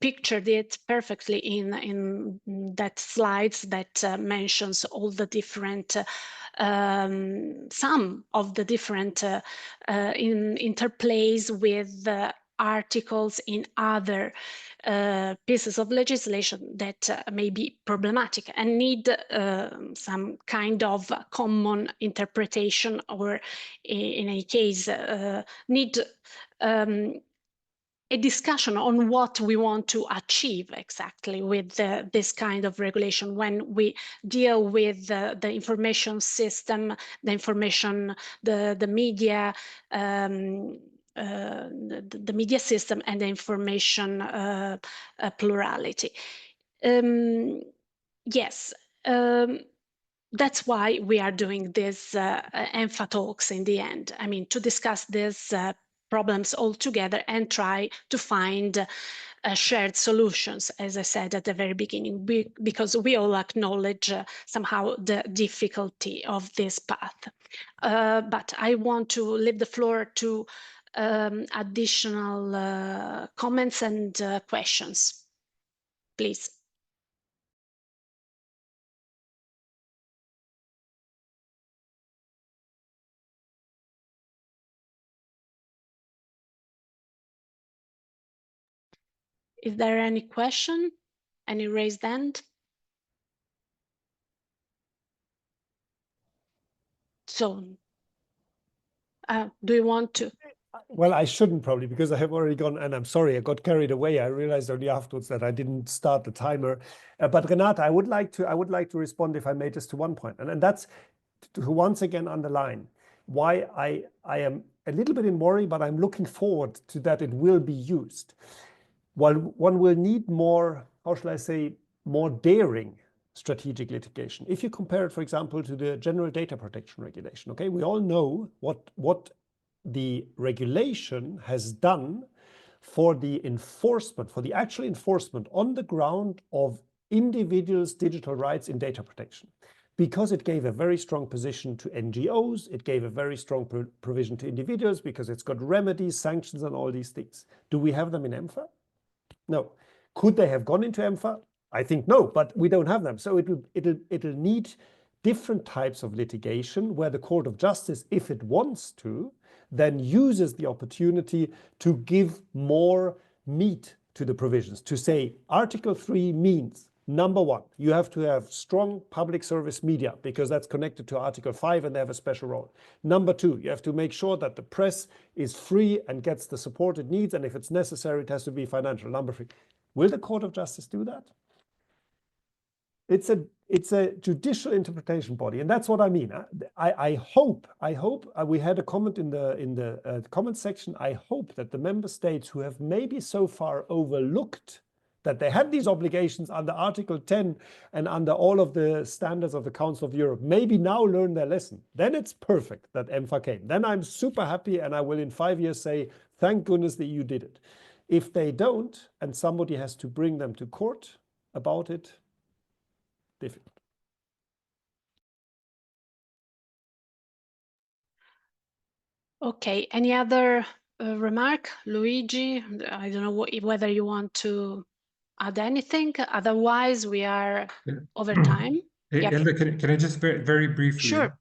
pictured it perfectly in that slides that mentions all the different some of the different interplays with articles in other pieces of legislation that may be problematic and need some kind of common interpretation, or in any case need a discussion on what we want to achieve exactly with this kind of regulation when we deal with the information system, the information, the media, the media system, and the information plurality. Yes. That's why we are doing these EMFA talks in the end. To discuss these problems all together and try to find shared solutions, as I said at the very beginning, because we all acknowledge somehow the difficulty of this path. But I want to leave the floor to additional comments and questions, please. Is there any question? Any raised hand? So, do you want to? Well, I shouldn't probably, because I have already gone, and I'm sorry, I got carried away. I realized only afterwards that I didn't start the timer. But Renate, I would like to respond, if I may, just to one point, and that's to once again underline why I am a little bit in worry, but I'm looking forward to that it will be used. While one will need more, how shall I say, more daring strategic litigation. If you compare it, for example, to the General Data Protection Regulation, okay, we all know what the regulation has done for the enforcement, for the actual enforcement on the ground of individuals' digital rights in data protection. Because it gave a very strong position to NGOs, it gave a very strong provision to individuals, because it's got remedies, sanctions, and all these things. Do we have them in EMFA? No. Could they have gone into EMFA? I think no, but we don't have them. So it'll need different types of litigation where the Court of Justice, if it wants to, then uses the opportunity to give more meat to the provisions, to say Article 3 means, number one, you have to have strong public service media because that's connected to Article 5 and they have a special role. Number two, you have to make sure that the press is free and gets the support it needs, and if it's necessary, it has to be financial. Number three. Will the Court of Justice do that? It's a judicial interpretation body, and that's what I mean. I hope we had a comment in the comment section. I hope that the member states who have maybe so far overlooked that they had these obligations under Article 10 and under all of the standards of the Council of Europe maybe now learn their lesson. Then it's perfect that EMFA came. Then I'm super happy, and I will in 5 years say, thank goodness the EU did it. If they don't, and somebody has to bring them to court about it, difficult. Okay, any other remark, Luigi? I don't know whether you want to add anything. Otherwise, we are over time. Yep. Elda, can I just very briefly? Sure.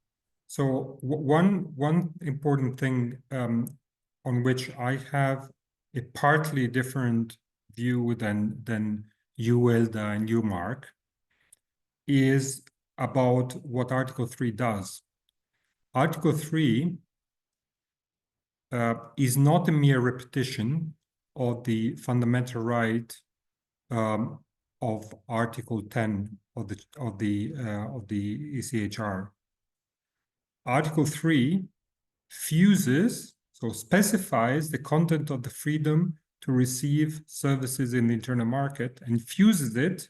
So one important thing on which I have a partly different view than you, Elda, and you, Mark, is about what Article 3 does. Article 3 is not a mere repetition of the fundamental right of Article 10 of the ECHR. Article 3 fuses, so specifies the content of the freedom to receive services in the internal market and fuses it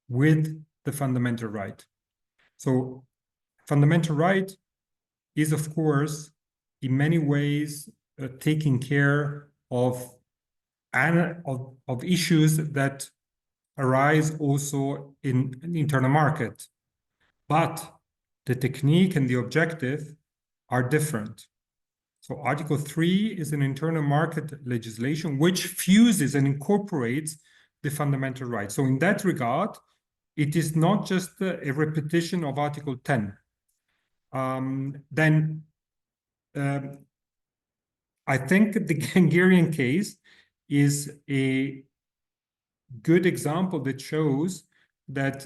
with the fundamental right. So fundamental right is, of course, in many ways taking care of issues that arise also in an internal market. But the technique and the objective are different. So Article 3 is an internal market legislation which fuses and incorporates the fundamental rights. So in that regard, it is not just a repetition of Article 10. I think the Hungarian case is a good example that shows that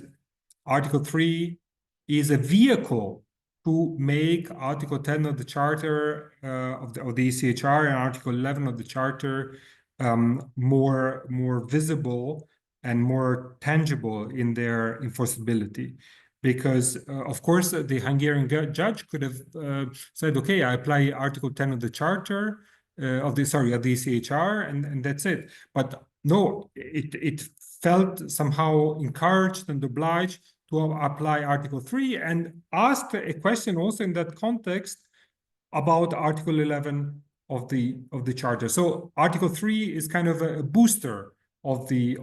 Article 3 is a vehicle to make Article 10 of the Charter of the ECHR and Article 11 of the Charter more visible and more tangible in their enforceability. Because, of course, the Hungarian judge could have said, okay, I apply Article 10 of the Charter, of the ECHR, and that's it. But no, it felt somehow encouraged and obliged to apply Article 3 and asked a question also in that context about Article 11 of the Charter. So Article 3 is kind of a booster of the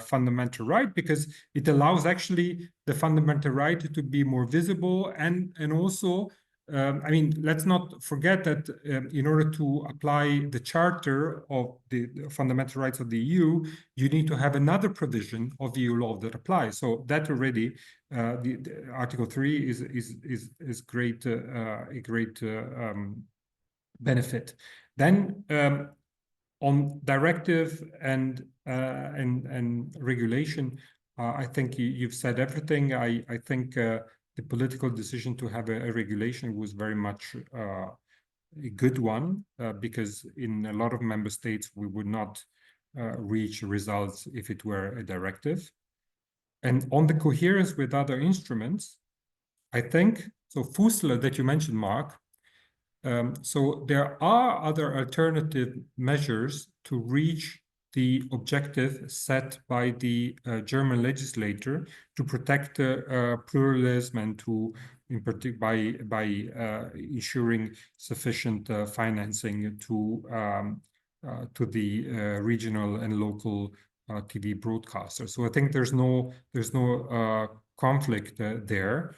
fundamental right, because it allows actually the fundamental right to be more visible and also I mean, let's not forget that in order to apply the Charter of the fundamental rights of the EU, you need to have another provision of EU law that applies. So that already, the Article 3 is great, a great benefit. Then on directive and regulation, I think you've said everything. I think the political decision to have a regulation was very much a good one, because in a lot of member states, we would not reach results if it were a directive. And on the coherence with other instruments, I think, so FUSLA that you mentioned, Mark, so there are other alternative measures to reach the objective set by the German legislator to protect pluralism and to, in particular, by ensuring sufficient financing to the regional and local TV broadcasters. So I think there's no conflict there.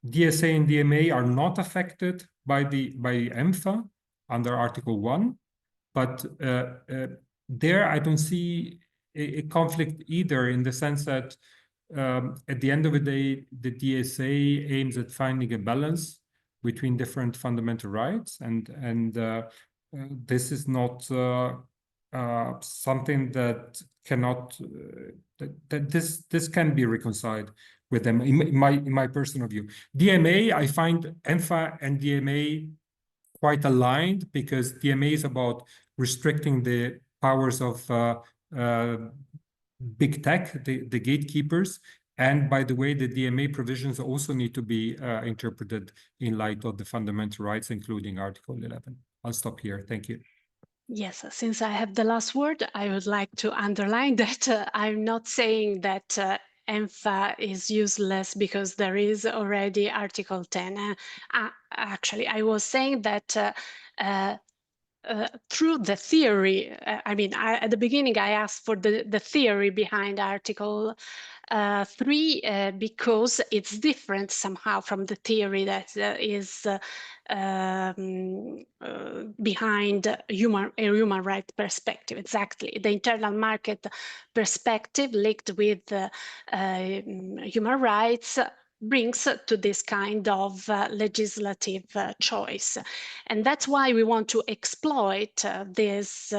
DSA and DMA are not affected by EMFA under Article 1, but there I don't see a conflict either, in the sense that at the end of the day, the DSA aims at finding a balance between different fundamental rights, and this is not something that cannot that this can be reconciled with them, in my personal view. DMA, I find EMFA and DMA quite aligned, because DMA is about restricting the powers of big tech, the gatekeepers. And by the way, the DMA provisions also need to be interpreted in light of the fundamental rights, including Article 11. I'll stop here. Thank you. Yes, since I have the last word, I would like to underline that I'm not saying that EMFA is useless because there is already Article 10. Actually, I was saying that through the theory, at the beginning I asked for the theory behind Article 3 because it's different somehow from the theory that is behind a human right perspective. Exactly, the internal market perspective linked with human rights brings to this kind of legislative choice. And that's why we want to exploit this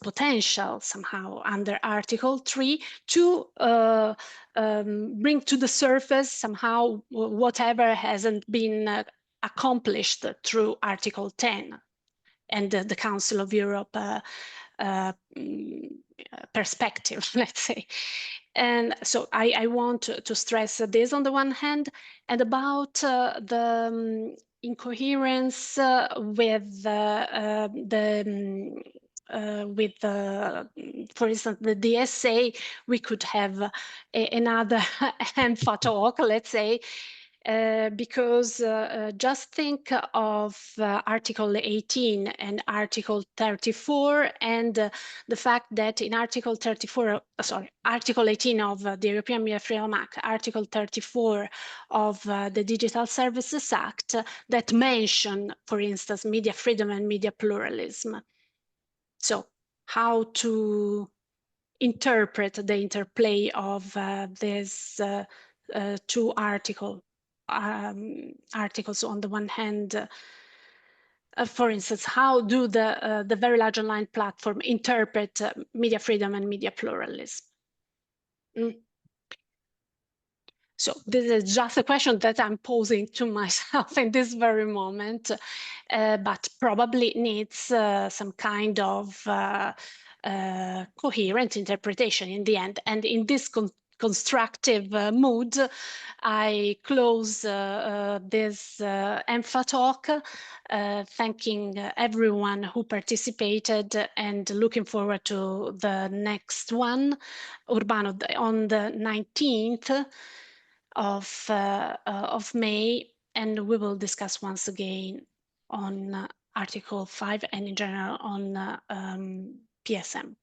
potential somehow under Article 3 to bring to the surface somehow whatever hasn't been accomplished through Article 10 and the Council of Europe perspective, let's say. And so I want to stress this on the one hand, and about the incoherence with for instance, the DSA, we could have another EMFA talk, let's say, because just think of Article 18 and Article 34, and the fact that in Article 18 of the European Media Freedom Act, Article 34 of the Digital Services Act, that mention, for instance, media freedom and media pluralism. So how to interpret the interplay of these two articles on the one hand, for instance, how do the very large online platform interpret media freedom and media pluralism? So this is just a question that I'm posing to myself in this very moment, but probably needs some kind of coherent interpretation in the end. And in this constructive mood, I close this EMFA talk, thanking everyone who participated and looking forward to the next one, Urbano, on the 19th of May, and we will discuss once again on Article 5 and in general on PSM.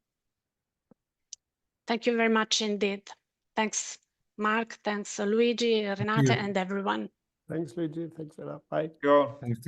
Thank you very much indeed. Thanks, Mark. Thanks, Luigi, Renate, and everyone. Thanks, Luigi. Thanks, Ella. Bye. Go. Thanks.